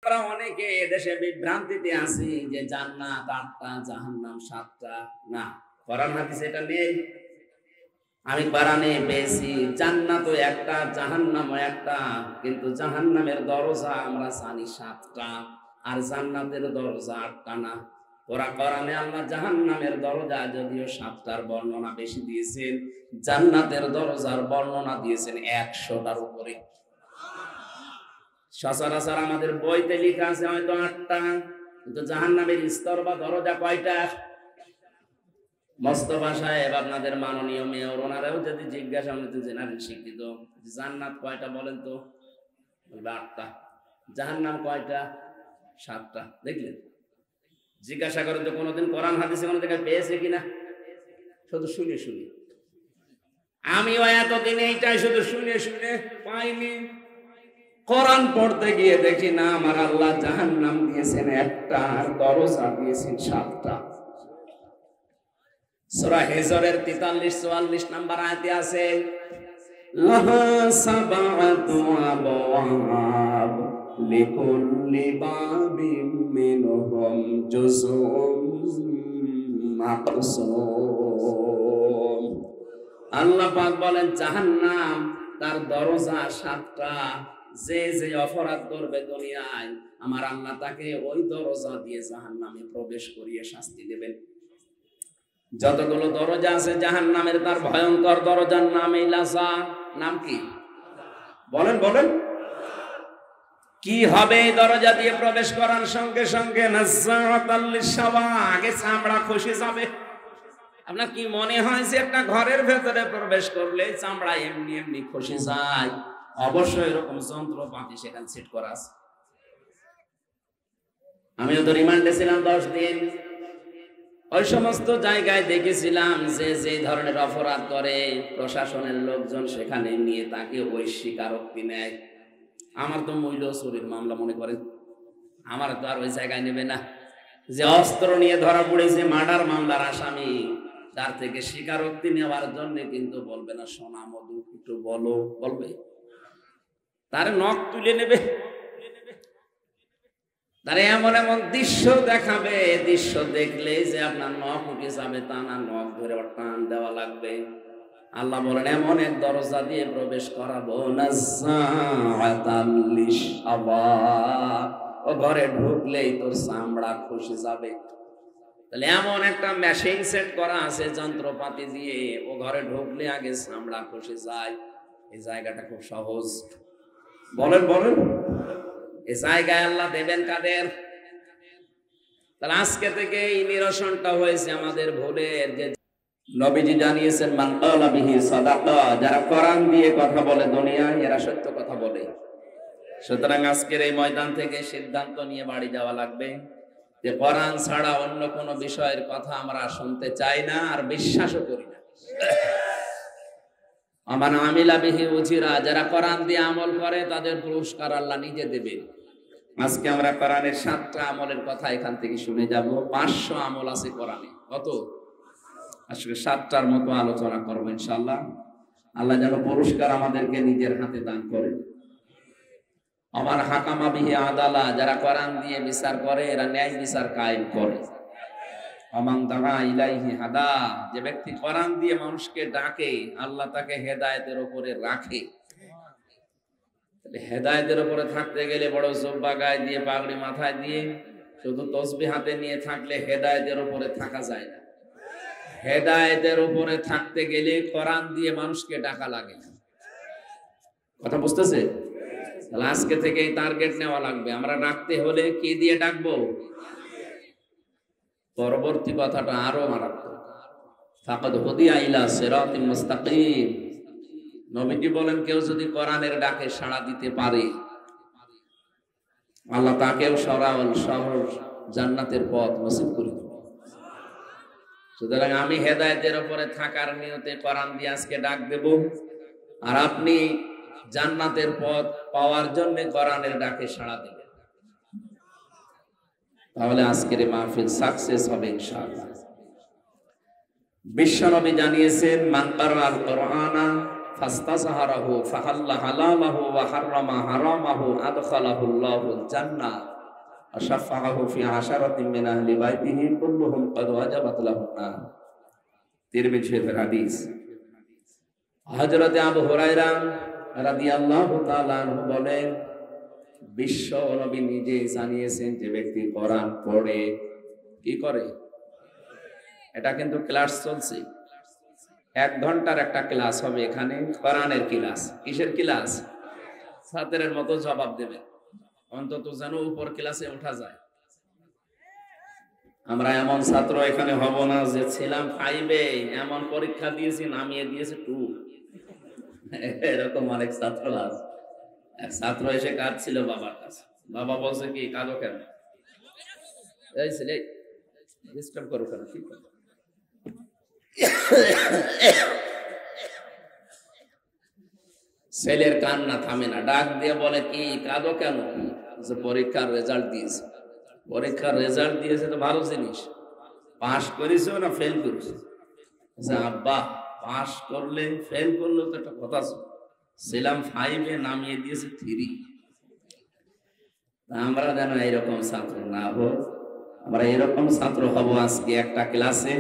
আমরা অনেকে এদেশে বিভ্রান্তিতে আছি যে জান্নাত 8টা জাহান্নাম 7টা। না, কোরআন হাদিসে এটা নেই। আমি কোরআনে পেয়েছি জান্নাতও একটা জাহান্নামও একটা, কিন্তু জাহান্নামের দরজা আমরা জানি 7টা আর জান্নাতের দরজা 8টা না। কোরআনে আল্লাহ জাহান্নামের দরজা যদিও 7টার বর্ণনা বেশি দিয়েছেন, জান্নাতের দরজার বর্ণনা দিয়েছেন 100টার উপরে। সচরাচর আমাদের বইতে লেখা আছে হয়তো 8টা, কিন্তু জাহান্নামের স্তর বা দরজা কয়টা? মোস্তফা সাহেব আপনাদের মাননীয় মেয়র, ওনারাও যদি জিজ্ঞাসা, উনি তো জেনারেল শিক্ষিত, জান্নাত কয়টা বলেন তো? বলবে 8টা। জাহান্নাম কয়টা? 7টা। দেখলেন, জিজ্ঞাসা করেন তো কোনোদিন কোরআন হাদিসে কোনো জায়গায় পেয়েছে কিনা? শুধু শুনে শুনে। আমিও এতদিন এইটাই শুধু শুনে শুনে পাইনি। কোরআন পড়তে গিয়ে দেখি না, আমার আল্লাহ জাহান্নাম দিয়েছেন 1টা আর দরজা দিয়েছেন 7টা। সূরা হিজরের 43-44 নম্বর আয়াতে আছে, লাহা সাবআতু আবওয়াব লিকুল্লি বাবিম মিনহুম জুজউম মাকসুম। আল্লাহ পাক বলেন জাহান্নাম তার দরজা 7টা। যে যে অপরাধ করবে দুনিয়ায়, আমার আল্লাহ তাকে ওই দরজা দিয়ে জাহান্নামে প্রবেশ করিয়ে শাস্তি দেবেন। যতগুলো দরজা আছে জাহান্নামের, তার ভয়ঙ্কর দরজার নাম এই লাযা। নাম কি বলেন বলেন? কি হবে এই দরজা দিয়ে প্রবেশ করার সঙ্গে সঙ্গে? নাযাআতাল লিশাওয়া, আগে চামড়া খসে যাবে। আপনার কি মনে হয় যে একটা ঘরের ভেতরে প্রবেশ করলে চামড়া এমনি এমনি খসে যায়? অবশ্যই এরকম যন্ত্রপাতি সেখানে সেট করা আছে। আমিও তো রিমান্ডে ছিলাম 10 দিন। ওই সমস্ত জায়গায় দেখেছিলাম যে যে ধরনের অপরাধ করে প্রশাসনের লোকজন সেখানে নিয়ে তাকে ওই স্বীকারোক্তি নেয়। আমার তো মূল্য চুরির মামলা মনে করেন, আমার তো আর ওই জায়গায় নেবে না। যে অস্ত্র নিয়ে ধরা পড়েছে মার্ডার মামলার আসামি, তার থেকে স্বীকারোক্তি নেওয়ার জন্য কিন্তু বলবে না সোনা মধু একটু বলো, বলবে তার নখ তুলে নেবে, তার এমন এমন দৃশ্য দেখাবে, দৃশ্য দেখলে যে আপনার নখ উঠে যাবে তা না, নখ ধরে টান দেওয়া লাগবে। আল্লাহ বলেন এমন এক দরজা দিয়ে প্রবেশ করাবো, নাযাআতাল লিশাওয়া, ও ঘরে ঢুকলেই তোর চামড়া খসে যাবে। তাহলে এমন একটা মেশিন সেট করা আছে যন্ত্রপাতি দিয়ে, ও ঘরে ঢুকলে আগে চামড়া খসে যায়। এই জায়গাটা খুব সহজ। বলেন বলেন, এই জায়গায় আল্লাহ দেবেন কাদের? তাহলে আজকে থেকে এই নিরসনটা হয়েছে আমাদের ভুলের। যে নবীজি জানিয়েছেন মান ক্বালা বিহি সাদাকা, যারা কোরআন দিয়ে কথা বলে দুনিয়ায়, এরা সত্য কথা বলে। সুতরাং আজকের এই ময়দান থেকে সিদ্ধান্ত নিয়ে বাড়ি যাওয়া লাগবে যে কোরআন ছাড়া অন্য কোনো বিষয়ের কথা আমরা শুনতে চাই না, আর বিশ্বাসও করি না। আমান আমিলা বিহি উজিরা, যারা কোরআন দিয়ে আমল করে তাদের পুরস্কার আল্লাহ নিজে দেবেন। আজকে আমরা কোরআনের 7টা আমলের কথা এখান থেকে শুনে যাব। 500 আমল আছে কোরআনে। কত? আজকে 7টার মতো আলোচনা করবো ইনশাআল্লাহ। আল্লাহ যেন পুরস্কার আমাদেরকে নিজের হাতে দান করেন। আমার হাকামা বিহি আদালা, যারা কোরআন দিয়ে বিচার করে এরা ন্যায় বিচার কায়েম করে। আমান দাআ ইলাইহি হাদা, যে ব্যক্তি কোরআন দিয়ে মানুষকে ডাকে আল্লাহ তাকে হেদায়েতের উপরে রাখে। তাহলে হেদায়েতের উপরে থাকতে গেলে বড় জুব্বা গায়ে দিয়ে, পাগড়ি মাথায় দিয়ে, শুধু তাসবিহ হাতে নিয়ে থাকলে হেদায়েতের উপরে থাকা যায় না। হেদায়েতের উপরে থাকতে গেলে কোরআন দিয়ে মানুষকে ডাকা লাগে। কথা বুঝতেছে? তাহলে আজকে থেকেই টার্গেট নেওয়া লাগবে। আমরা ডাকতে হলে কি দিয়ে ডাকবো? পরবর্তী কথাটা আরো মারাত্মক। ফাকাদ হুদিয়া ইলা সিরাতিল মুস্তাকিম, নবীজি বলেন কেউ যদি কোরআনের ডাকে সাড়া দিতে পারে, আল্লাহ তাকেও সহজ জান্নাতের পথ নসিব করে দেবে। সুতরাং আমি হেদায়েতের উপরে থাকার নিয়তে কোরআন দিয়ে আজকে ডাক দেব, আর আপনি জান্নাতের পথ পাওয়ার জন্য কোরআনের ডাকে সাড়া দেবেন। তাহলে আজকের মাহফিল সাকসেস হবে ইনশাআল্লাহ। বিশ্বনবী জানিয়েছেন মান কারাআল কোরআনা ফাস্তাযহারাহু ফাহাল্লা হালালাহু ওয়া হাররামা হারামাহু আদখালাহুল্লাহুল জান্নাহ ওয়া শাফাআহু ফি আশারাতিন মিন আহলি বাইতিহি কুল্লুহুম ক্বাদ ওয়াজাবাত লাহুন নার। তিরমিজি শরীফের হাদিস। হযরত আবু হুরায়রা রাদিয়াল্লাহু তাআলা আনহু বলেন, বিশ্ব নবী নিজে জানিয়েছেন যে ব্যক্তি কোরআন পড়ে কি করে, এটা কিন্তু ক্লাস চলছে, 1 ঘন্টার একটা ক্লাস হবে এখানে, কোরআনের ক্লাস। কিসের ক্লাস? ছাত্রের মতো জবাব দেবে, অন্তত যেন উপর ক্লাসে ওঠা যায়। আমরা এমন ছাত্র এখানে হব না যে ছিলাম 5-এ, এমন পরীক্ষা দিয়েছি নামিয়ে দিয়েছে 2, এরকম অনেক ছাত্র আছে। এক ছাত্র এসে কাঁদছিল বাবার কাছে, বাবা বলছে কি কাঁদো কেন? এই ছেলে ডিস্টার্ব করো কেন? কি করো? ছেলের কান্না থামে না, ডাক দিয়ে বলে কি কাঁদো কেন? যে পরীক্ষার রেজাল্ট দিয়েছে। পরীক্ষার রেজাল্ট দিয়েছে তো ভালো জিনিস, পাস করেছো না ফেল করেছো? আব্বা পাস করলে ফেল করলেও তো একটা কথা ছিল, ছিলাম 5-এ নামিয়ে দিয়েছে 3। আমরা যেন এইরকম ছাত্র না হই, আমরা এরকম ছাত্র হব আজকে একটা ক্লাসে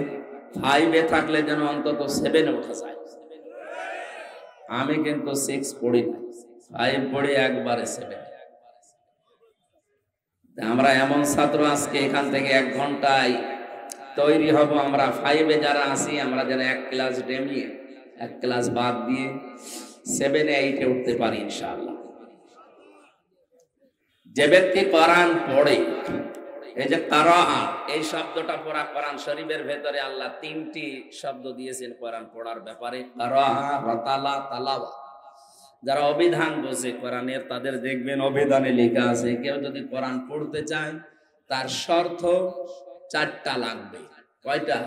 5-এ থাকলে যেন অন্তত 7-এ ওঠা যায়। আমি কিন্তু 6 পড়ি না, 5 পড়ি একবারে 7। আমরা এমন ছাত্র আজকে এখান থেকে 1 ঘন্টায় তৈরি হব। আমরা 5-এ যারা আছি আমরা যেন 1 ক্লাস ডেমিয়ে 1 ক্লাস বাদ দিয়ে 7-এ 8-এ উঠতে পারি ইনশাআল্লাহ। যে ব্যক্তি কোরআন পড়ে, এই যে কারাআত, এই শব্দটা পড়া কোরআন শরীফের ভেতরে আল্লাহ 3টি শব্দ দিয়েছেন কোরআন পড়ার ব্যাপারে, কারাআ, রাতালা, তালাওয়া। যারা অভিধান বোঝে কোরআনের তাদের দেখবেন অভিধানে লেখা আছে কেউ যদি কোরআন পড়তে চায় তার শর্ত 4টা লাগবে। কয়টা?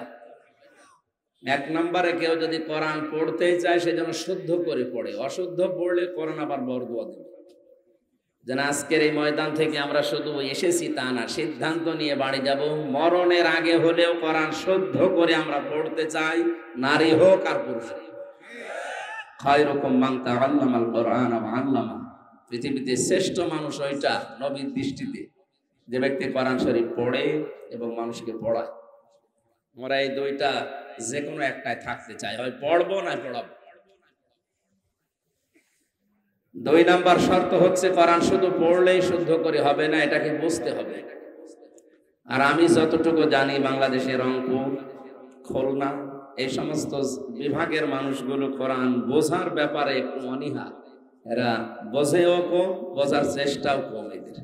1 নম্বরে কেউ যদি কোরআন পড়তে চায় সে যেন শুদ্ধ করে পড়ে, অশুদ্ধ পড়লে কোরআন আবার বরদুয়া দেবে। যেন আজকের এই ময়দান থেকে আমরা শুধু এসেছি তা না, সিদ্ধান্ত নিয়ে বাড়ি যাব, মরণের আগে হলেও কোরআন শুদ্ধ করে আমরা পড়তে চাই, নারী হোক আর পুরুষ হোক। খায়রুকুম মান তাআল্লামাল কোরআন ওয়া আল্লামা। পৃথিবীতে শ্রেষ্ঠ মানুষ ওইটা নবীর দৃষ্টিতে যে ব্যক্তি কোরআন শরীফ পড়ে এবং মানুষকে পড়ায়। আমরা এই 2টা যে কোনো একটাই থাকতে চাই, হয় পড়বো না পড়াবো। 2 নাম্বার শর্ত হচ্ছে কোরআন শুধু পড়লেই শুদ্ধ করে হবে না, এটাকে বুঝতে হবে। আর আমি যতটুকু জানি বাংলাদেশের রংপুর, খুলনা এই সমস্ত বিভাগের মানুষগুলো কোরআন বোঝার ব্যাপারে একটু অনীহা, এরা বোঝেও কম, বোঝার চেষ্টাও কম। এদের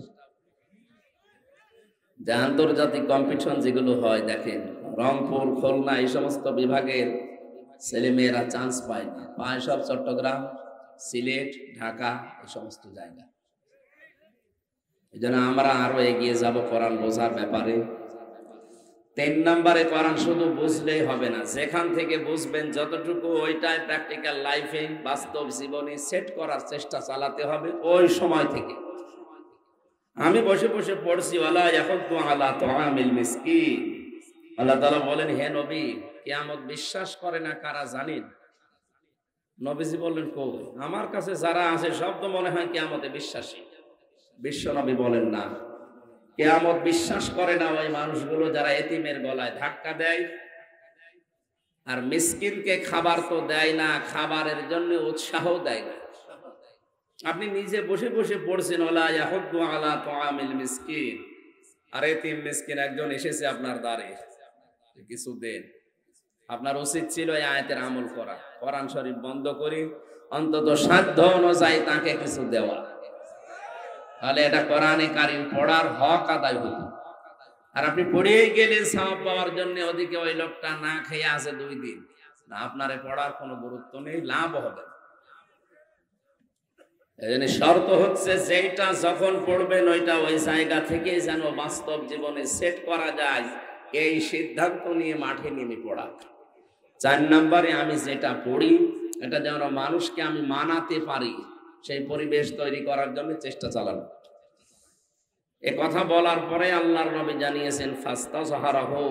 যে আন্তর্জাতিক কম্পিটিশন যেগুলো হয় দেখেন, রংপুর, খুলনা এই সমস্ত বিভাগের ছেলেমেয়েরা চান্স পায় না, পায় সব চট্টগ্রাম, সিলেট, ঢাকা এই সমস্ত জায়গা। এই জন্য আমরা আরো এগিয়ে যাব কোরআন বোঝার ব্যাপারে। 3 নম্বরে কোরআন শুধু বুঝলেই হবে না, যেখান থেকে বুঝবেন যতটুকু ওইটাই প্র্যাকটিক্যাল লাইফে, বাস্তব জীবনে সেট করার চেষ্টা চালাতে হবে। ওই সময় থেকে আমি বসে বসে পড়ছি ওয়ালা ইয়াহুদ্দু আলা তুআমিল মিসকিন, আল্লাহ তাআলা বলেন হে নবী কিয়ামত বিশ্বাস করে না কারা জানেন? নবীজি বললেন কই? আমার কাছে যারা আছে সব তো মনে হয় কিয়ামতে বিশ্বাসী। বিশ্ব নবী বলেন না, কিয়ামত বিশ্বাস করে না ওই মানুষগুলো যারা এতিমের গলায় ধাক্কা দেয় আর মিসকিনকে খাবার তো দেয় না, খাবারের জন্য উৎসাহ দেয় না। আপনি নিজে বসে বসে পড়ছেন ওয়ালা ইয়াহুদ্দু আলা তুআমিল মিসকিন, আর এতিম মিসকিন একজন এসেছে আপনার দ্বারে, কিছু দেন। আপনার উচিত ছিল এই আয়াতের আমল করা, কোরআন শরীফ বন্ধ করে অন্তত সাধ্য অনুযায়ী তাকে কিছু দেওয়া, তাহলে এটা কোরআনে কারীম পড়ার হক আদায় হতো। আর আপনি পড়েই গেলেন সওয়াব পাওয়ার জন্য, ওদিকে ওই লোকটা না খেয়ে আছে 2 দিন, না আপনার পড়ার কোনো গুরুত্ব নেই, লাভ হবে না। এজন্য শর্ত হচ্ছে যেটা যখন পড়বেন ওইটা ওই জায়গা থেকে যেন বাস্তব জীবনে সেট করা যায়, এই সিদ্ধান্ত নিয়ে মাঠে নেমে পড়া। 4 নম্বরে আমি যেটা পড়ি এটা যেন মানুষকে আমি মানাতে পারি, সেই পরিবেশ তৈরি করার জন্য চেষ্টা চালানো। এ কথা বলার পরে আল্লাহর নবী জানিয়েছেন ফাস্তাযহারাহু,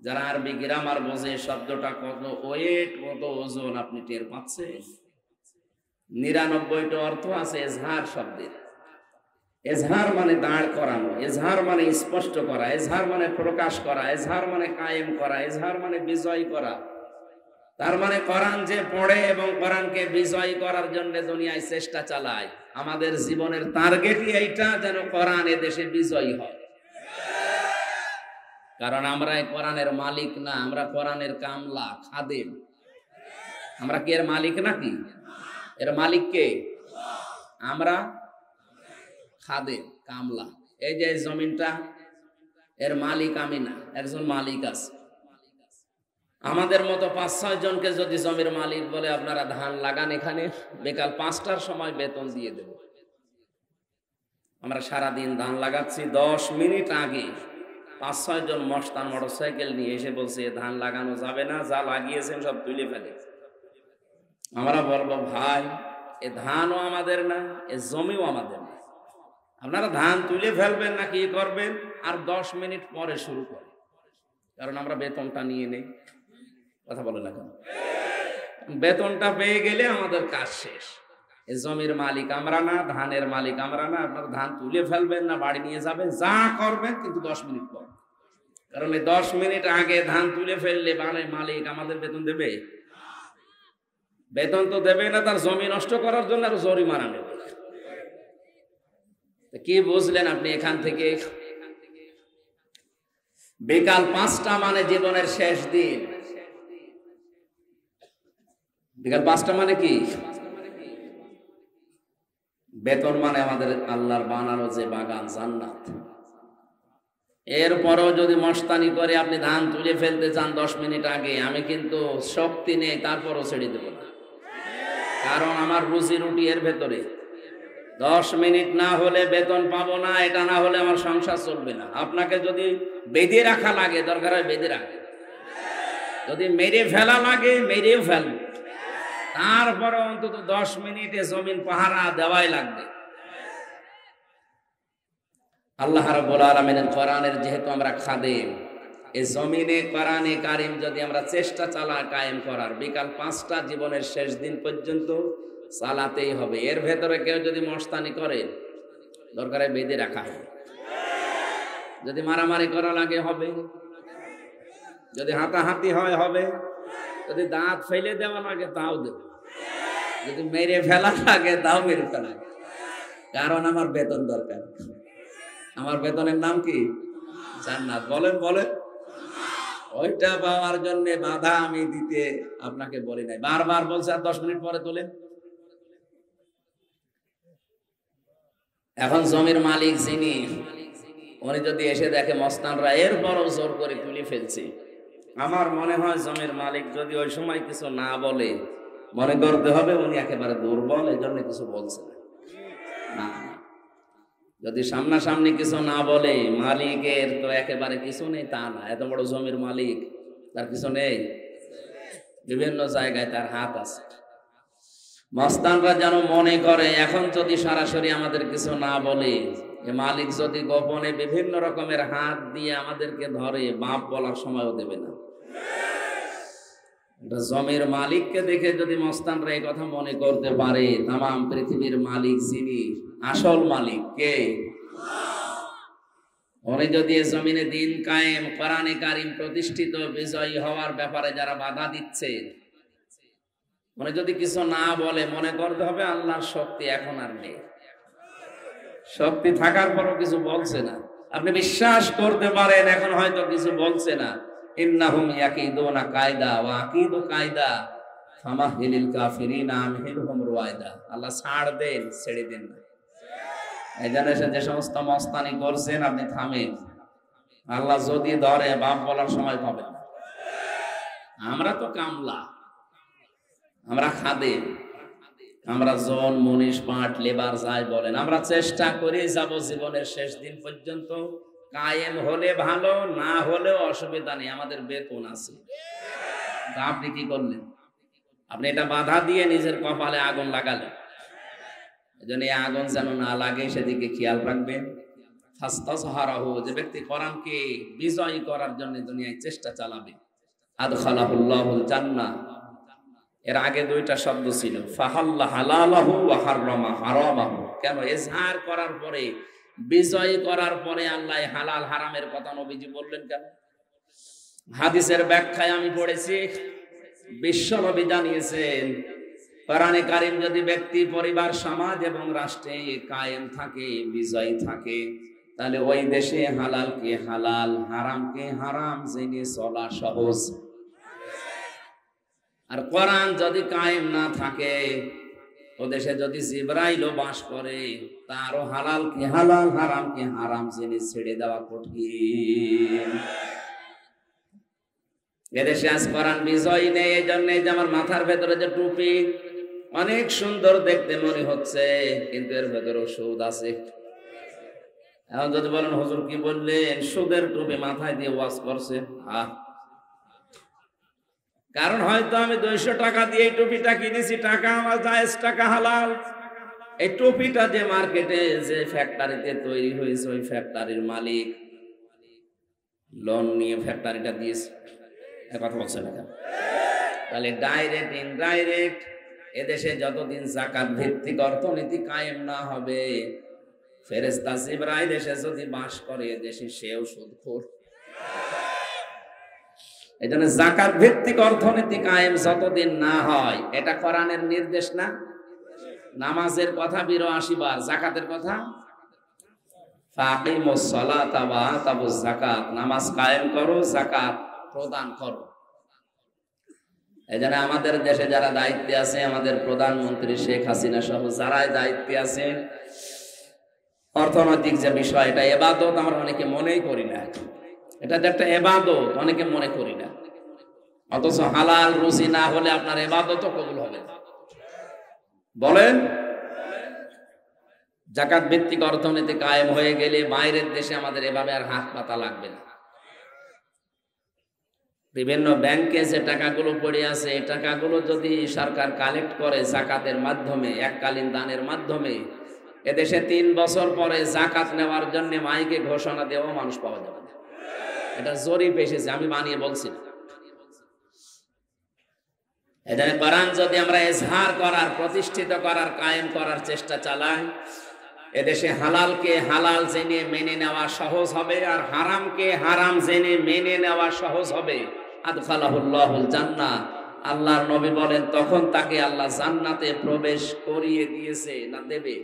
যারা আরবি গ্রামার বোঝে শব্দটা কত ওয়েট, কত ওজন আপনি টের পাচ্ছেন? 99টা অর্থ আছে এজহার শব্দের। এজহার মানে দাঁড় করানো, এজহার মানে স্পষ্ট করা, এজহার মানে প্রকাশ করা, এজহার মানে কায়েম করা, এজহার মানে বিজয় করা। তার মানে কোরআন যে পড়ে এবং কোরআনকে বিজয় করার জন্য দুনিয়ায় চেষ্টা চালায়, আমাদের জীবনের টার্গেটই এইটা, যেন কোরআন এদেশে বিজয়ী হয়। কারণ আমরা এই কোরআনের মালিক না, আমরা কোরআনের কামলা, খাদেম। আমরা কি এর মালিক নাকি? এর মালিক কে? আমরা খাদেম, কামলা। এই যে জমিনটা, এর মালিক আমি না, একজন মালিক আছে। আমাদের মতো 5-6 জনকে যদি জমির মালিক বলে আপনারা ধান লাগান, এখানে বিকাল 5টার সময় বেতন দিয়ে দেব। আমরা সারাদিন ধান লাগাচ্ছি, 10 মিনিট আগে 5-6 জন মস্তান মোটরসাইকেল নিয়ে এসে বলছে ধান লাগানো যাবে না, যা লাগিয়েছেন সব তুলে ফেলে। আমরা বলবো ভাই, এ ধানও আমাদের না, এ জমিও আমাদের না, আপনারা ধান তুলে ফেলবেন না কি করবেন? আর 10 মিনিট পরে শুরু করেন, কারণ আমরা বেতনটা নিয়ে নেই। কথা বলে না কেন? বেতনটা পেয়ে গেলে আমাদের কাজ শেষ। এই জমির মালিক আমরা না, ধানের মালিক আমরা না। আপনারা ধান তুলে ফেলবেন না বাড়ি নিয়ে যাবেন, যা করবেন, কিন্তু 10 মিনিট পর। কারণ এই 10 মিনিট আগে ধান তুলে ফেললে মালিক আমাদের বেতন দেবে? বেতন তো দেবে না, তার জমি নষ্ট করার জন্য আরো জরিমানা নেবে। কি বুঝলেন আপনি এখান থেকে? বিকাল 5টা মানে জীবনের শেষ দিন। বিকাল 5টা মানে কি? বেতন মানে আমাদের আল্লাহর বানানো যে বাগান, জান্নাত। এরপরেও যদি মস্তানি করে আপনি ধান তুলে ফেলতে চান 10 মিনিট আগে, আমি কিন্তু শক্তি নেই, তারপরও ছেড়ে দেব না। কারণ আমার রুজি রুটি এর ভেতরে। 10 মিনিট না হলে বেতন পাবো না, এটা না হলে আমার সংসার চলবে না। আপনাকে যদি বেঁধে রাখা লাগে, দরকার হয় বেঁধে রাখে। যদি মেরে ফেলা লাগে, মেরেও ফেলবে। তারপরে অন্তত 10 মিনিটে জমিন পাহারা দেওয়াই লাগবে। আল্লাহ রাব্বুল আলামিনের কোরআনের যেহেতু আমরা খাদেম, এই জমিনে কোরআনে কারিম যদি আমরা চেষ্টা চালাই কায়েম করার, বিকাল 5টা জীবনের শেষ দিন পর্যন্ত চালাতেই হবে। এর ভেতরে কেউ যদি মস্তানি করে, দরকারে বেঁধে রাখা হবে। যদি মারামারি করা লাগে হবে, যদি হাতাহাতি হয় হবে, যদি দাঁত ফেলে দেওয়া লাগে তাও দেবে, যদি মেরে ফেলা লাগে তাও মেরে ফেলা। কারণ আমার বেতন দরকার। আমার বেতনের নাম কি? জান্নাত। বলেন বলেন। ওইটা পাওয়ার জন্য বাধা আমি দিতে আপনাকে বলি নাই, বারবার বলছে আর 10 মিনিট পরে তোলেন। এখন জমির মালিক যিনি, উনি যদি এসে দেখে মস্তানরা এরপরও জোর করে তুলে ফেলছে, আমার মনে হয় জমির মালিক যদি ওই সময় কিছু না বলে, মনে করতে হবে উনি একেবারে দুর্বল, এই জন্য কিছু বলছে না। যদি সামনাসামনি কিছু না বলে, মালিকের তো একেবারে কিছু নেই তা না। এত বড় জমির মালিক, তার কিছু নেই? বিভিন্ন জায়গায় তার হাত আছে। মস্তানরা যেন মনে করে এখন যদি সরাসরি আমাদের কিছু না বলে, মালিক যদি গোপনে বিভিন্ন রকমের হাত দিয়ে আমাদেরকে ধরে, বাপ বলার সময়ও দেবে না। জমির মালিককে দেখে যদি মস্তানরা এই কথা মনে করতে পারে, তামাম পৃথিবীর মালিক যিনি, আসল মালিক কে? উনি যদি জমিনে দিন কায়েম, কোরআনে কারিম প্রতিষ্ঠিত, বিজয়ী হওয়ার ব্যাপারে যারা বাধা দিচ্ছে, উনি যদি কিছু না বলে, মনে করতে হবে আল্লাহর শক্তি এখন আর নেই। শক্তি থাকার পরও কিছু বলছে না। আপনি বিশ্বাস করতে পারেন এখন হয়তো কিছু বলছে না। ইন্নাহুম ইয়াকিদুনা কায়দা ওয়া আকিদু কায়দা ফামাহিলিল কাফিরিনা আমহিলহুম রুয়াইদা। আল্লাহ ছাড় দেন, ছেড়ে দেন না। এই জন্য যে সমস্ত মস্তানি করছেন আপনি থামেন। আল্লাহ যদি ধরে, বাপ বলার সময় পাবেন না। আমরা তো কামলা, আমরা খাদেম, আমরা জন, মনীষ, পাট, লেবার যাই বলেন, আমরা চেষ্টা করে যাব জীবনের শেষ দিন পর্যন্ত। কায়েম হলে ভালো, না হলেও অসুবিধা নেই, আমাদের বেতন আছে। আপনি কি করলেন? আপনি এটা বাধা দিয়ে নিজের কপালে আগুন লাগালেন। এই জন্য এই আগুন যেন না লাগে সেদিকে খেয়াল রাখবেন। ফাস্তাযহারাহু, যে ব্যক্তি কোরআনকে বিজয়ী করার জন্য দুনিয়ায় চেষ্টা চালাবে, আদখালাহুল্লাহুল জান্নাহ। এর আগে দুইটা শব্দ ছিল, ফাহাল্লা হালালাহু ওয়া হাররামা হারামাহু। কেন? ইজহার করার পরে, বিজয় করার পরে আল্লাহ হালাল হারামের কথা নবীজি বললেন কেন? হাদিসের ব্যাখ্যায় আমি পড়েছি, বিশ্ব নবী জানিয়েছেন, কোরআনে কারীম যদি ব্যক্তি, পরিবার, সমাজ এবং রাষ্ট্রে কায়েম থাকে, বিজয় থাকে, তাহলে ওই দেশে হালালকে হালাল, হারামকে হারাম জেনে চলা সহজ। আর কোরআন যদি কায়েম না থাকে, ও দেশে যদি জিবরাইলও বাস করে, তারও হালালকে হালাল, হারামকে হারাম জেনে ছেড়ে দেওয়া কঠিন। এদেশে আজ কোরআন বিজয় নেই। এই জন্য যে আমার মাথার ভেতরে যে টুপি, অনেক সুন্দর দেখতে মনে হচ্ছে, কিন্তু এর ভেতরে সুদ আছে। এখন যদি বলেন হুজুর কি বললেন, সুদের টুপি মাথায় দিয়ে ওয়াজ করছে, কারণ হয়তো আমি 200 টাকা দিয়ে এই টুপিটা কিনেছি, টাকা আমার জায়েজ, টাকা হালাল। এই টুপিটা যে মার্কেটে, যে ফ্যাক্টরিতে তৈরি হয়েছে, ওই ফ্যাক্টরির মালিক লোন নিয়ে ফ্যাক্টরিটা দিয়েছে। কথা বলছে না? তাহলে ডাইরেক্ট ইনডাইরেক্ট এদেশে যতদিন যাকাত ভিত্তিক অর্থনীতি কায়েম না হবে, ফেরেশতা জিবরাইল এসে যদি বাস করে এদেশে, সেও সুদখোর। এই জন্য যাকাত ভিত্তিক অর্থনীতি কায়েম যতদিন না হয়, এটা কোরআনের নির্দেশ না? নামাজের কথা 82 বার, যাকাতের কথা ফাকিমুস সালাতা ওয়া আতাবুজ যাকাত, নামাজ কায়েম করো, যাকাত প্রদান করো। এই জন্য আমাদের দেশে যারা দায়িত্বে আছে, আমাদের প্রধানমন্ত্রী শেখ হাসিনা সহ যারাই দায়িত্বে আছে, অর্থনৈতিক যে বিষয়, এটা ইবাদত আমরা অনেকে মনেই করি না। এটা যে একটা ইবাদত অনেকে মনে করি না, অথচ হালাল রুজি না হলে আপনার ইবাদতও কবুল হবে না। বলেন, যাকাত ভিত্তিক অর্থনীতি কায়েম হয়ে গেলে বাইরের দেশে আমাদের এভাবে আর হাত পাতা লাগবে না। বিভিন্ন ব্যাংকে যে টাকাগুলো পড়ে আছে, এই টাকাগুলো যদি সরকার কালেক্ট করে যাকাতের মাধ্যমে, এককালীন দানের মাধ্যমে, এদেশে 3 বছর পরে যাকাত নেওয়ার জন্য মাইকে ঘোষণা দেওয়া মানুষ পাওয়া যাবে না। এটা জরিপ এসেছে, আমি বানিয়ে বলছি না। এটা কোরআন যদি আমরা ইজহার করার, প্রতিষ্ঠিত করার, কায়েম করার চেষ্টা চালাই, এদেশে হালালকে হালাল জেনে মেনে নেওয়া সহজ হবে, আর হারামকে হারাম জেনে মেনে নেওয়া সহজ হবে। আদখালাহুল্লাহুল জান্নাহ, আল্লাহর নবী বলেন, তখন তাকে আল্লাহ জান্নাতে প্রবেশ করিয়ে দিয়েছে, না দেবে?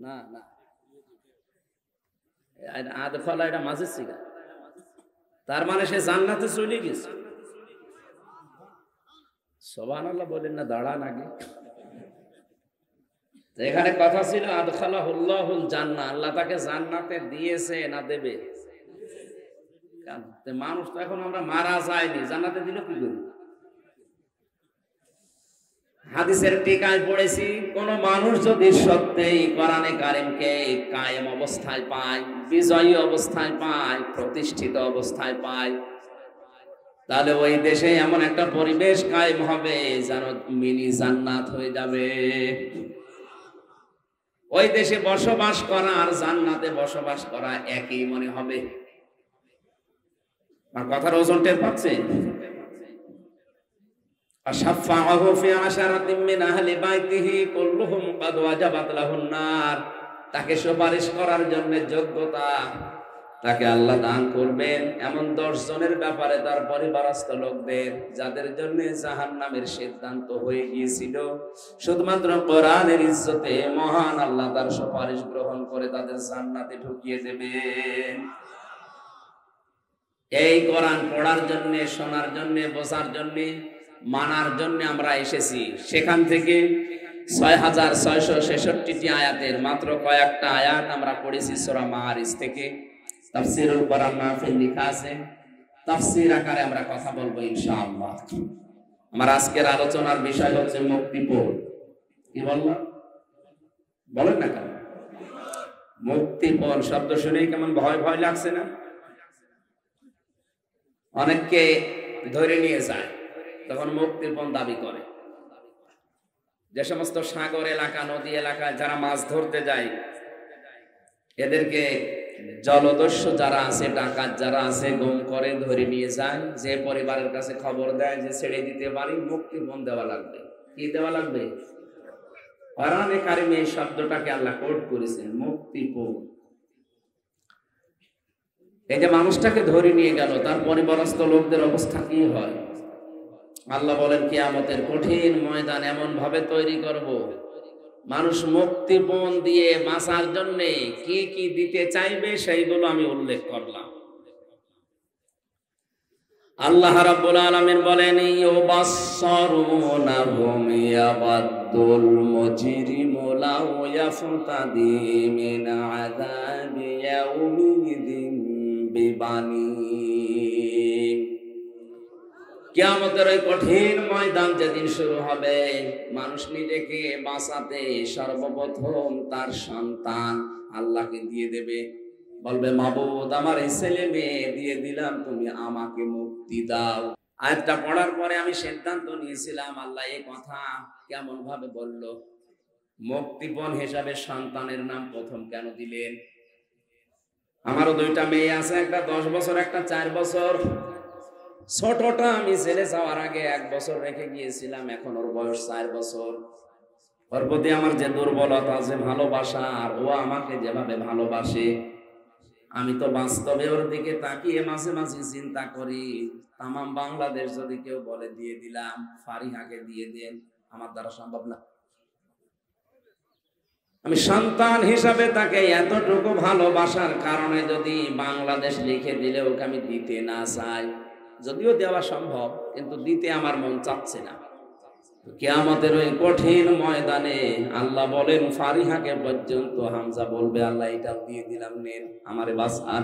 না না, আদখালা এটা মাঝে ছিল, তার মানে সে জান্নাতে চলে গেছে। সুবহানাল্লাহ বলেন না, দাঁড়ান আগে। এখানে কথা ছিল আদখালাহুল্লাহুল জান্নাহ, আল্লাহ তাকে জান্নাতে দিয়েছে, না দেবে? মানুষ তো এখন আমরা মারা যায়নি, জান্নাতে দিল কি করে? হাদিসের টিকায় পড়েছি, কোন মানুষ যদি সত্যিই কোরআনে কারিমকে কায়েম অবস্থায় পায়, বিজয়ী অবস্থায় পায়, প্রতিষ্ঠিত অবস্থায় পায়, তাহলে ওই দেশে এমন একটা পরিবেশ কায়েম হবে যেন মিনি জান্নাত হয়ে যাবে। ওই দেশে বসবাস করা আর জান্নাতে বসবাস করা একই মনে হবে। আর কথার ওজন টের পাচ্ছেন? আশাফাহু ফি আশারাতিন মিন আহলি বাইতিহি কুল্লুহুম ক্বাদ ওয়াজাবাত লাহুন নার, তাকে সুপারিশ করার জন্য যোগ্যতা তাকে আল্লাহ দান করবেন এমন 10 জনের ব্যাপারে, তার পরিবারস্থ লোকদের, যাদের জন্য জাহান্নামের সিদ্ধান্ত হয়ে গিয়েছিল, শুধুমাত্র কোরআনের ইজ্জতে মহান আল্লাহ তার সুপারিশ গ্রহণ করে তাদের জান্নাতে ঢুকিয়ে দেবেন। এই কোরআন পড়ার জন্য, শোনার জন্য, বোঝার জন্য, মানার জন্য আমরা এসেছি। সেখান থেকে 6666টি আয়াতের মাত্র কয়েকটা আয়াত আমরা পড়েছি সূরা মাআরিজ থেকে। তাফসীরুল কোরআন মাহফিল লেখা আছে, তাফসীর আকারে আমরা কথা বলবো ইনশাআল্লাহ। আমার আজকের আলোচনার বিষয় হচ্ছে মুক্তিপণ। কি বললাম? বলেন না কেন? মুক্তিপণ শব্দ শুনেই কেমন ভয় ভয় লাগছে না? অনেককে ধরে নিয়ে যায়, তখন মুক্তিপণ দাবি করে। যে সমস্ত সাগর এলাকা, নদী এলাকায় যারা মাছ ধরতে যায়, এদেরকে জলদস্যু যারা আছে, ডাকাত যারা আছে, গুম করে ধরে নিয়ে যায়। যে পরিবারের কাছে খবর দেয় যে ছেড়ে দিতে পারি, মুক্তিপণ দেওয়া লাগবে। কি দেওয়া লাগবে? কোরআনে কারিমে এই শব্দটাকে আল্লাহ কোট করেছেন, মুক্তিপণ। এই যে মানুষটাকে ধরে নিয়ে গেল, তার পরিবারস্থ লোকদের অবস্থা কি হয়? আল্লাহ বলেন কিয়ামতের কঠিন ময়দান এমন ভাবে তৈরি করব, মানুষ মুক্তিপণ দিয়ে বাঁচার জন্য কি কি দিতে চাইবে সেইগুলো আমি উল্লেখ করলাম। আল্লাহ রাব্বুল আলামিন বলেন ইউবাসসারুনাহুম ইয়াবাদুল মুজরিমু লাউ ইয়াফতাদি মিন আযাবি ইয়াউমিদিন বিবানি। কিয়ামতের ওই কঠিন ময়দান যেদিন শুরু হবে, মানুষ নিজেকে বাঁচাতে সর্বপ্রথম তার সন্তান আল্লাহকে দিয়ে দেবে। বলবে, মাবুদ আমার এই ছেলে মেয়ে দিয়ে দিলাম, তুমি আমাকে মুক্তি দাও। আয়াতটা পড়ার পরে আমি সিদ্ধান্ত নিয়েছিলাম, আল্লাহ এই কথা কেমন ভাবে বলল? মুক্তিপণ হিসাবে সন্তানের নাম প্রথম কেন দিলেন? আমারও দুইটা মেয়ে আছে, একটা 10 বছর, একটা 4 বছর। ছোটটা আমি ছেলে যাওয়ার আগে 1 বছর রেখে গিয়েছিলাম, এখন ওর বয়স 4 বছর। ওর প্রতি আমার যে দুর্বলতা, যে ভালোবাসা, আর ও আমাকে যেভাবে ভালোবাসে, আমি তো বাস্তবে ওর দিকে তাকিয়ে মাঝে মাঝে চিন্তা করি, তামাম বাংলাদেশ যদি কেউ বলে দিয়ে দিলাম, ফারিহাকে দিয়ে দেন, আমার দ্বারা সম্ভব না। আমি সন্তান হিসাবে তাকে এতটুকু ভালোবাসার কারণে যদি বাংলাদেশ লিখে দিলে ওকে আমি দিতে না চাই, যদিও দেওয়া সম্ভব, কিন্তু দিতে আমার মন চাচ্ছে না। কিয়ামতের ওই কঠিন ময়দানে আল্লাহ বলেন ফারিহাকে পর্যন্ত, হামজা বলবে আল্লাহ এটাও দিয়ে দিলাম, নেন আমারে বাঁচান।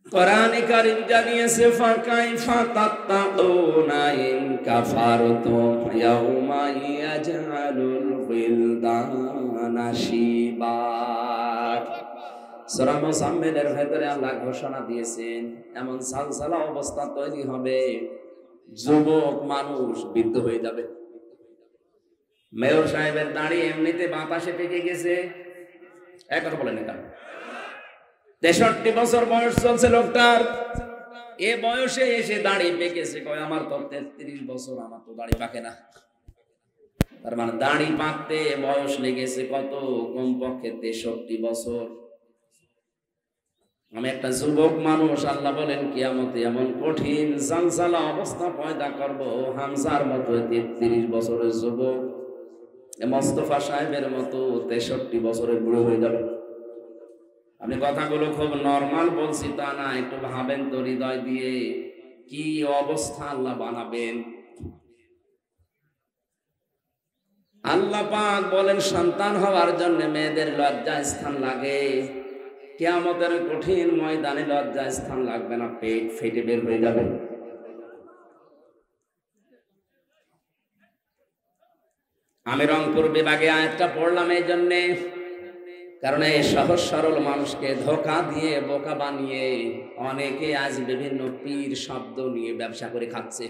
কোরআনে কারীম জানিয়েছে ফাকাইফা তাত্তাকুনা ইন কাফারতুম ইয়াউমা ইয়াজআলুল বিলদানা শিবা। সূরা মুজাম্মিলের ভেতরে আল্লাহ ঘোষণা দিয়েছেন, এমন সালসালা অবস্থা তৈরি হবে, যুবক মানুষ বৃদ্ধ হয়ে যাবে। মেয়র সাহেবের দাড়ি এমনিতে বাতাসে পেকে গেছে, কথা বলেন না, 63 বছর বয়স চলছে লোকটার। এ বয়সে এসে দাড়ি পেকেছে, কয় আমার তো 33 বছর, আমার তো দাড়ি পাকে না। তার মানে দাড়ি পাকতে বয়স লেগেছে কত? কমপক্ষে 63 বছর। আমি একটা যুবক মানুষ, আল্লাহ বলেন কিয়ামতে এমন কঠিন জালজালা অবস্থা পয়দা করব, হামজার মতো 33 বছরের যুবক মোস্তফা সাহেবের মতো 63 বছরের বুড়ো হয়ে যাবে। আমি কথাগুলো খুব নরমাল বলছি তা না, একটু ভাবেন তো হৃদয় দিয়ে, কি অবস্থা আল্লাহ বানাবেন। আল্লাহ পাক বলেন সন্তান হওয়ার জন্য মেয়েদের লজ্জা স্থান লাগে, কিয়ামতের কঠিন ময়দানে লজ্জা স্থান লাগবে না, পেট ফেটে বের হয়ে যাবে। আমি রংপুর বিভাগে আয়াতটা পড়লাম এই জন্যে, কারণ এই সহজ সরল মানুষকে ধোঁকা দিয়ে বোকা বানিয়ে অনেকে আজ বিভিন্ন পীর শব্দ নিয়ে ব্যবসা করে খাচ্ছে।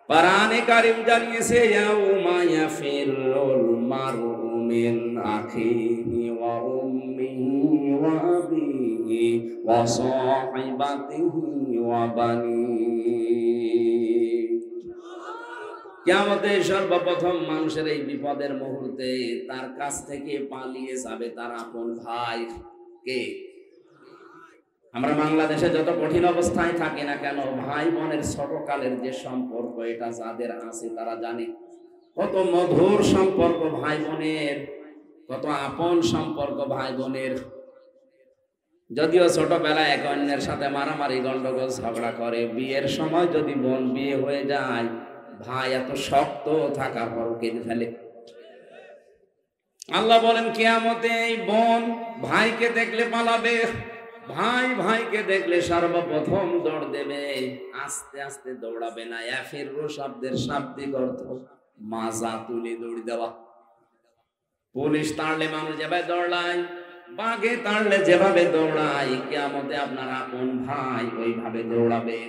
কোরআনে কারীম জানিয়েছে ইয়াউমা ইয়াফিরুল মারউ মিন আখিহি ওয়া উম্মিহি ওয়া আবিহি ওয়া সাহিবাতিহি ওয়া বানিহি। কিয়ামতে সর্বপ্রথম মানুষের এই বিপদের মুহূর্তে তার কাছ থেকে পালিয়ে যাবে তার আপন ভাই। কে? আমরা বাংলাদেশে যত কঠিন অবস্থায় থাকি না কেন, ভাই বোনের ছোটকালের যে সম্পর্ক, এটা যাদের আছে তারা জানে কত মধুর সম্পর্ক ভাই বোনের, কত আপন সম্পর্ক ভাই বোনের। যদিও ছোটবেলায় এক অন্যের সাথে মারামারি গন্ডগোল ঝগড়া করে, বিয়ের সময় যদি বোন বিয়ে হয়ে যায়, ভাই এত শক্ত থাকার পর কেঁদে ফেলে। আল্লাহ বলেন কিয়ামতে এই বোন ভাইকে দেখলে পালাবে, ভাই ভাইকে দেখলে সর্বপ্রথম দৌড় দেবে, আস্তে আস্তে দৌড়াবে না। ইয়াফিরু শব্দের শাব্দিক অর্থ মাজা তুলে দৌড় দেওয়া। পুলিশ তাড়লে মানুষ যেভাবে দৌড়ায়, বাঘে তাড়লে যেভাবে দৌড়ায়, কিয়ামতে আপনার আপন ভাই ওইভাবে দৌড়াবে।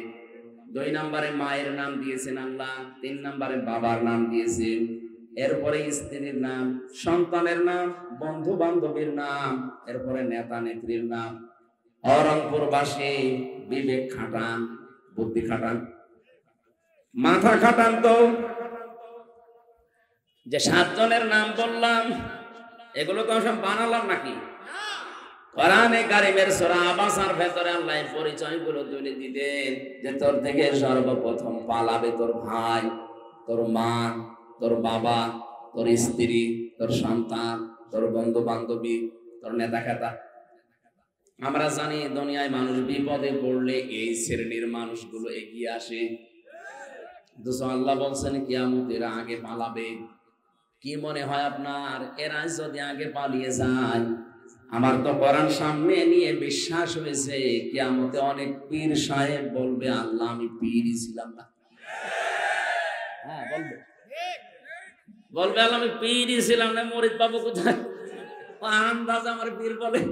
2 নম্বরে মায়ের নাম দিয়েছেন আল্লাহ, 3 নম্বরে বাবার নাম দিয়েছেন। এরপরে স্ত্রীর নাম, সন্তানের নাম, বন্ধু বান্ধবীর নাম, এরপরে নেতা নেত্রীর নাম। অরংপুরবাসী বিবেক খাটান, বুদ্ধি খাটান, মাথা খাটান। তো যে 7 জনের নাম বললাম এগুলো তো সব বানালাম নাকি? কোরআনে কারিমের সূরা আবাসার ভেতরে আল্লাহ পরিচয়গুলো তুলে দিলেন যে তোর থেকে সর্বপ্রথম পালাবে তোর ভাই, তোর মা, তোর বাবা, তোর স্ত্রী, তোর সন্তান, তোর বন্ধু বান্ধবী, তোর নেতা খেতা। আমরা জানি দুনিয়ায় মানুষ বিপদে পড়লে এই শ্রেণীর মানুষগুলো এগিয়ে আসে। আল্লাহ বলছেন কিয়ামতের আগে পালাবে। কি মনে হয় আপনার এরা যদি আগে পালিয়ে যায়? আমার তো কোরআন সামনে নিয়ে বিশ্বাস হয়েছে কিয়ামতে অনেক পীর সাহেব বলবে আল্লাহ আমি পীরই ছিলাম না। হ্যাঁ বলবে, বলবে আল্লাহ আমি পীরই ছিলাম না, মরিদ পাবো কোথায়? আন্দাজ আমার পীর বলে।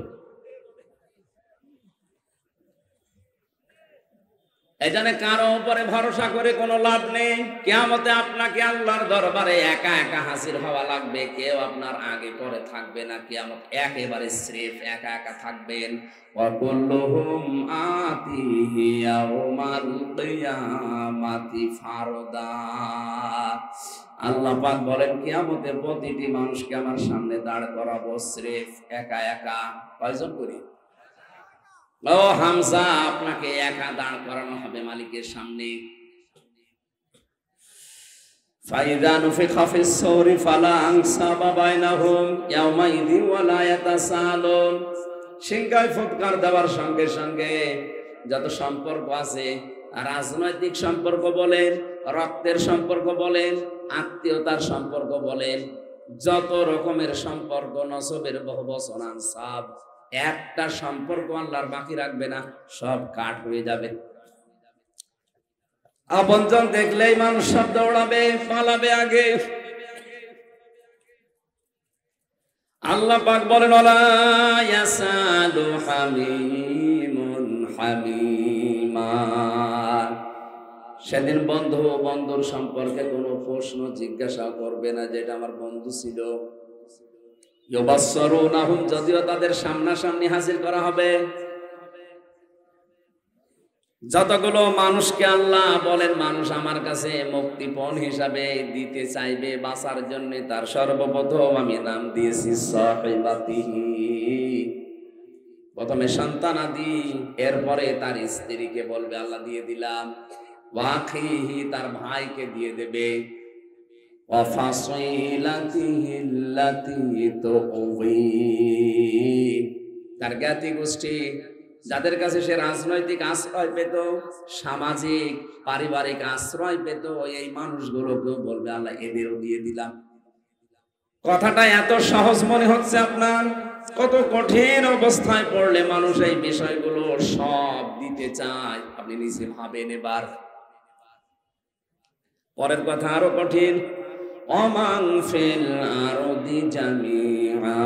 এজন্য কারো উপরে ভরসা করে কোনো লাভ নেই। কিয়ামতে আপনাকে আল্লাহর দরবারে একা একা হাজির হওয়া লাগবে, কেউ আপনার আগে পরে থাকবে না। কিয়ামত একেবারে স্রেফ একা একা থাকবেন। ওয়া কুল্লুহুম আতিহি ইয়াউমাল কিয়ামাতি ফারদা। আল্লাহ পাক বলেন কিয়ামতে প্রতিটি মানুষকে আমার সামনে দাঁড় করাবো স্রেফ একা একা। কয়জন করে? ও হামজা, আপনাকে একা দাঁড় করানো হবে মালিকের সামনে। ফাইদা নুফিখা ফিস সূরি ফালা আনসাবা বাইনাহুম ইয়াওমাইযিন ওয়া লা ইয়াতাসালুন। সিংহায় ফুৎকার দেওয়ার সঙ্গে সঙ্গে যত সম্পর্ক আছে, রাজনৈতিক সম্পর্ক বলেন, রক্তের সম্পর্ক বলেন, আত্মীয়তার সম্পর্ক বলেন, যত রকমের সম্পর্ক নসবের বহুবচন আনসাব, একটা সম্পর্ক আল্লাহর বাকি রাখবে না, সব কাট হয়ে যাবে। আপনজন দেখলেই মানুষ সব দৌড়াবে, পালাবে আগে। আল্লাহ পাক বলেন ওয়ালা ইয়াসালু হামিমুন হামিমা। সেদিন বন্ধু বন্ধুর সম্পর্কে কোনো প্রশ্ন জিজ্ঞাসা করবে না, যেটা আমার বন্ধু ছিল। ইউবাসসিরুনাহুম, যদিও তাদের সামনাসামনি হাজির করা হবে। যতগুলো মানুষকে আল্লাহ বলেন মানুষ আমার কাছে মুক্তিপণ হিসাবে দিতে চাইবে বাঁচার জন্য, তার সর্বপ্রথম আমি নাম দিয়েছি সাহিবাতিহি। প্রথমে সন্তানাদি, এরপরে তার স্ত্রীকে বলবে আল্লাহ দিয়ে দিলাম, ওয়াখিহি তার ভাইকে দিয়ে দেবে, তার জ্ঞাতি গোষ্ঠী, যাদের কাছে সে রাজনৈতিক আশ্রয় পেত, সামাজিক পারিবারিক আশ্রয় পেত, এই মানুষগুলোকেও বলবে আল্লাহ এদেরও দিয়ে দিলাম। কথাটা এত সহজ মনে হচ্ছে আপনার, কত কঠিন অবস্থায় পড়লে মানুষ এই বিষয়গুলো সব দিতে চায় আপনি নিজে ভাবেন। এবার পরের কথা আরো কঠিন। ওমান ফিল আরদি জামিআ,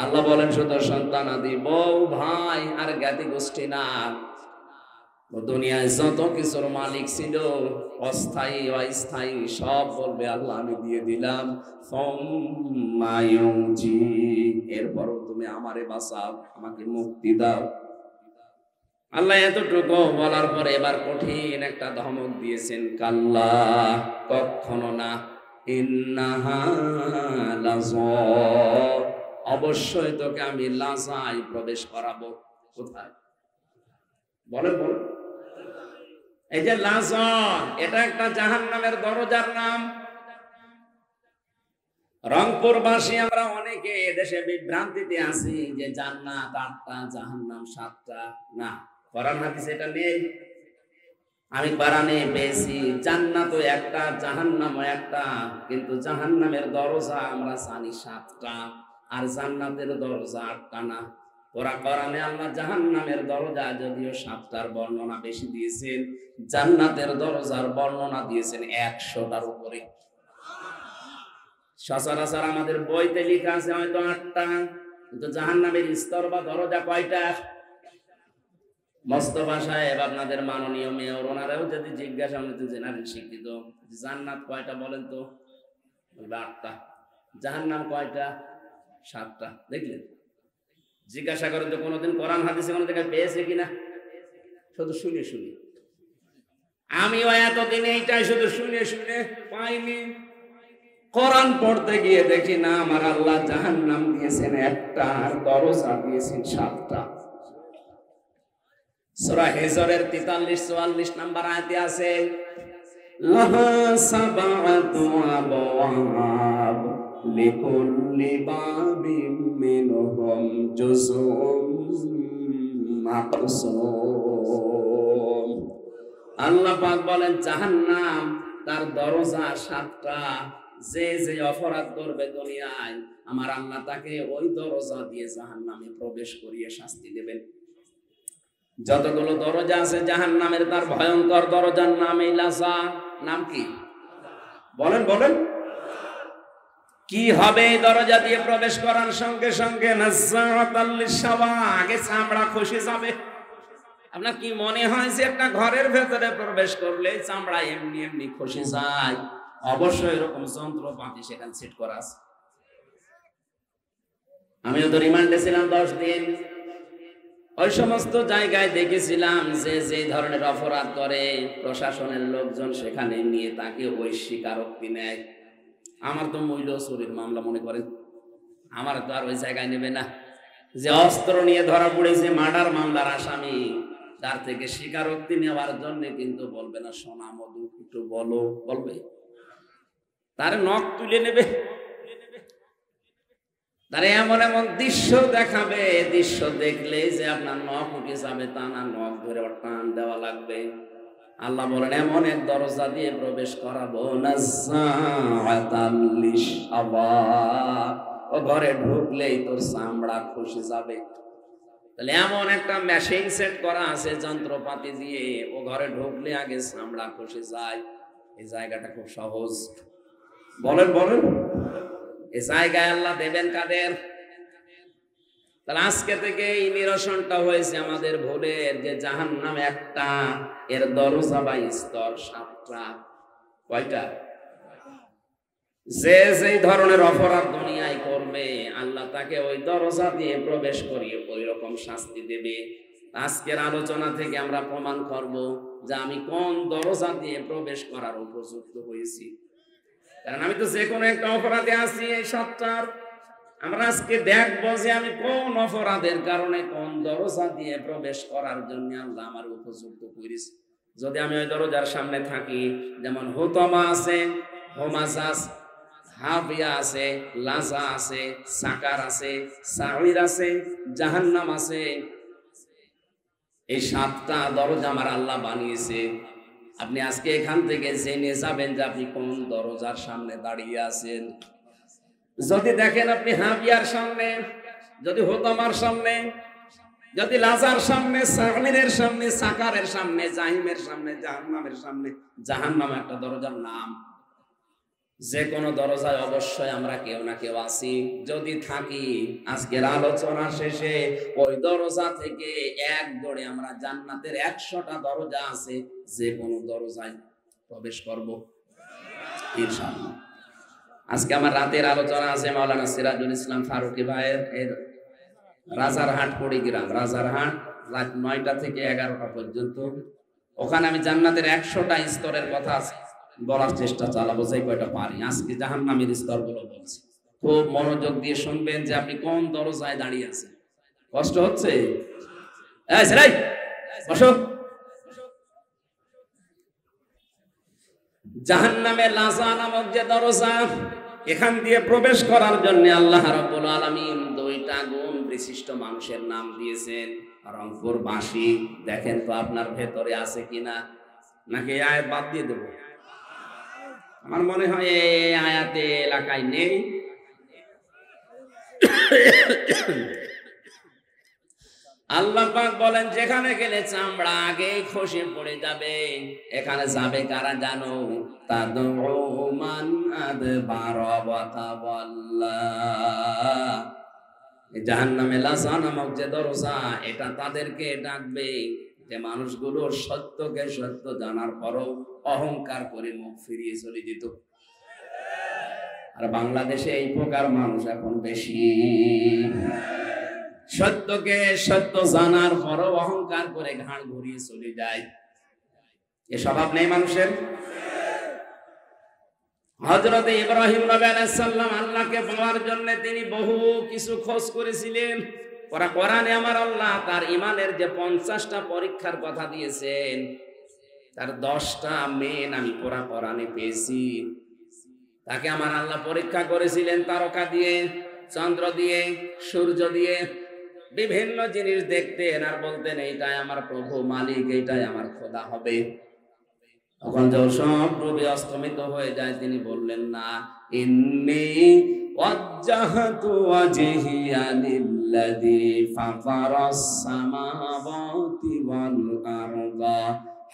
আল্লাহ বলেন শুধু সন্তান আদি, বউ, ভাই আর জ্ঞাতি গোষ্ঠী না, দুনিয়ায় যত কিছুর মালিক ছিল অস্থায়ী অস্থায়ী সব বলবে আল্লাহ আমি দিয়ে দিলাম। এরপরও তুমি আমারে বাঁচাও, আমাকে মুক্তি দাও। আল্লাহ এতটুকু বলার পরে এবার কঠিন একটা ধমক দিয়েছেন, কাল্লা, কখনো না, ইন্নাহা লাযা, অবশ্যই তোকে আমি লাজায় প্রবেশ করাবো। কোথায় বলেন বলেন? এই যে লাজা, এটা একটা জাহান্নামের দরজার নাম। রংপুরবাসী আমরা অনেকে এদেশে বিভ্রান্তিতে আছি যে জান্নাত 8টা, জাহান্নাম 7টা। না, কোরআন হাদিসে এটা নেই। আমি কোরআনে পেয়েছি জান্নাতও একটা, জাহান্নামও একটা, কিন্তু জাহান্নামের দরজা আমরা জানি 7টা, আর জান্নাতের দরজা 8টা না। ওরা কোরআনে আল্লাহ জাহান্নামের দরজা যদিও 7টার বর্ণনা বেশি দিয়েছেন, জান্নাতের দরজার বর্ণনা দিয়েছেন 100টার উপরে। সচরাচর আমাদের বইতে লেখা আছে হয়তো 8টা, কিন্তু জাহান্নামের স্তর বা দরজা কয়টা? মোস্তফা সাহেব আপনাদের মাননীয় মেয়র, ওনারাও যদি জিজ্ঞাসা, আপনি তো জেনারেল শিক্ষিত, জান্নাত কয়টা বলেন তো? বলবে 8টা। জাহান্নাম কয়টা? 7টা। দেখলেন? জিজ্ঞাসা করেন তো কোনোদিন কোরআন হাদিসে কোনো জায়গায় পেয়েছে কিনা? শুধু শুনে শুনে। আমিও এতদিন এইটাই শুধু শুনে শুনে পাইনি। কোরআন পড়তে গিয়ে দেখি না আমার আল্লাহ জাহান্নাম দিয়েছেন 1টা আর দরজা দিয়েছেন 7টা। সূরা হিজরের 43-44 নম্বর আয়াতে আছে, লাহা সাবআতু আবওয়াব লিকুল্লি বাবিম মিনহুম জুজউম মাকসুম। আল্লাহ পাক বলেন জাহান্নাম তার দরজা 7টা। যে যে অপরাধ করবে দুনিয়ায়, আমার আল্লাহ তাকে ওই দরজা দিয়ে জাহান্নামে প্রবেশ করিয়ে শাস্তি দেবেন। যতগুলো দরজা আছে জাহান্নামের, তার ভয়ঙ্কর দরজার নাম এই লাযা। নাম কি? বলেন বলেন। কি হবে এই দরজা দিয়ে প্রবেশ করার সঙ্গে সঙ্গে? নাযাআতাল লিশাওয়া, আগে চামড়া খসে যাবে। আপনার কি মনে হয় যে একটা ঘরের ভেতরে প্রবেশ করলে চামড়া এমনি এমনি খসে যায়? অবশ্যই এরকম যন্ত্রপাতি সেখানে সেট করা আছে। আমিও তো রিমান্ডে ছিলাম 10 দিন। ওই সমস্ত জায়গায় দেখেছিলাম যে যে ধরনের অপরাধ করে প্রশাসনের লোকজন সেখানে নিয়ে তাকে ওই স্বীকারোক্তি নেয়। আমার তো মূল্য চুরির মামলা মনে করেন, আমার তো আর ওই জায়গায় নেবে না। যে অস্ত্র নিয়ে ধরা পড়েছে মার্ডার মামলার আসামি, তার থেকে স্বীকারোক্তি নেওয়ার জন্য কিন্তু বলবে না সোনা মধু একটু বলো, বলবে তার নখ তুলে নেবে, তার এমন এমন দৃশ্য দেখাবে, দৃশ্য দেখলে যে আপনার নখ উঠে যাবে তা না, নখ ধরে টান দেওয়া লাগবে। আল্লাহ বলেন এমন এক দরজা দিয়ে প্রবেশ করাবো, নাযাআতাল লিশাওয়া, ও ঘরে ঢুকলেই তোর চামড়া খসে যাবে। তাহলে এমন একটা মেশিন সেট করা আছে যন্ত্রপাতি দিয়ে, ও ঘরে ঢুকলে আগে চামড়া খসে যায়। এই জায়গাটা খুব সহজ। বলেন বলেন। এই জায়গায় আল্লাহ দেবেন কাদের? তাহলে আজকে থেকে এই নিরসনটা হয়েছে আমাদের ভুলের, যে জাহান্নাম একটা, এর দরজা বা স্তর 7টা। কয়টা? যে যেই ধরনের অপরাধ দুনিয়ায় করবে আল্লাহ তাকে ওই দরজা দিয়ে প্রবেশ করিয়ে ওই রকম শাস্তি দেবে। আজকের আলোচনা থেকে আমরা প্রমাণ করব যে আমি কোন দরজা দিয়ে প্রবেশ করার উপযুক্ত হয়েছি। কারণ আমি তো যে কোনো একটা অপরাধে আছি এই 7টার। আমরা আজকে দেখবো যে আমি কোন অপরাধের কারণে কোন দরজা দিয়ে প্রবেশ করার জন্য আল্লাহ আমার উপযুক্ত করেছি। যদি আমি ওই দরজার সামনে থাকি, যেমন হুতমা আছে, হোমাজাস, হাবিয়া আছে, লাজা আছে, সাকার আছে, সাঈর আছে, জাহান্নাম আছে, এই 7টা দরজা আমার আল্লাহ বানিয়েছে। আপনি আজকে এখান থেকে জেনে যাবেন যে আপনি কোন দরজার সামনে দাঁড়িয়ে আছেন। যদি দেখেন আপনি হাবিয়ার সামনে, যদি হুতমার সামনে, যদি লাজার সামনে, সাঈরের সামনে, সাকারের সামনে, জাহিমের সামনে, জাহান্নামের সামনে, জাহান্নাম একটা দরজার নাম। যে কোনো দরজায় অবশ্যই আমরা কেউ না কেউ আছি। যদি থাকি, আজকের আলোচনা শেষে ওই দরজা থেকে এক দৌড়ে আমরা জান্নাতের 100টা দরজা আছে, যে কোনো দরজায় প্রবেশ করব ইনশাআল্লাহ। আজকে আমার রাতের আলোচনা আছে মাওলানা সিরাজুল ইসলাম ফারুকী ভাইয়ের, এর রাজারহাট কুড়িগ্রাম, রাজারহাট, রাত 9টা থেকে 11টা পর্যন্ত। ওখানে আমি জান্নাতের 100টা স্তরের কথা বলার চেষ্টা চালাবো, যে কয়টা পারি। আজকে জাহান্নামের স্তরগুলো বলছি, খুব মনোযোগ দিয়ে শুনবেন যে আপনি কোন দরজায় দাঁড়িয়ে আছেন। কষ্ট হচ্ছে? বসো। জাহান্নামের লাযা নামক যে দরজা, এখান দিয়ে প্রবেশ করার জন্য আল্লাহ রাব্বুল আলামিন 2টা গুণ বিশিষ্ট মানুষের নাম দিয়েছেন। রংপুর বাসী, দেখেন তো আপনার ভেতরে আছে কিনা, নাকি এই আয়াত বাদ দিয়ে দেব? আমার মনে হয় এই আয়াতে এলাকায় নেই। আল্লাহ পাক বলেন যেখানে গেলে চামড়া আগেই খসে পড়ে যাবে, এখানে যাবে কারা জানো? তাদউ মান আদবারা ওয়া তাওয়াল্লা। জাহান্নামে লাযা নামক যে দরজা, এটা তাদেরকে ডাকবে যে মানুষগুলো সত্যকে সত্য জানার পরও অহংকার করে মুখ ফিরিয়ে চলে যেত। আর বাংলাদেশে এই প্রকার মানুষ এখন বেশি। সত্যকে সত্য জানার পরও অহংকার করে ঘাড় ঘুরিয়ে চলে যায়। এ স্বভাব নেই মানুষের। হযরত ইব্রাহিম নবী আলাইহিস সালাম আল্লাহকে পাওয়ার জন্য তিনি বহু কিছু খোঁজ করেছিলেন। কোরআনে আমার আল্লাহ তার ঈমানের যে 50টা পরীক্ষার কথা দিয়েছেন, তার 10টা মেন আমি কোরআনে পেয়েছি। তাকে আমার আল্লাহ পরীক্ষা করেছিলেন তারকা দিয়ে, চন্দ্র দিয়ে, সূর্য দিয়ে। বিভিন্ন জিনিস দেখতেন আর বলতেন এইটাই আমার প্রভু মালিক, এইটাই আমার খোদা হবে। তখন যখন সব ডুবে অস্তমিত হয়ে যায়, তিনি বললেন না, ইন্নী ওয়াজ্জাহতু ওয়াজহিয়া লিল্লাযী ফাতারাস সামাওয়াতি ওয়াল আরদা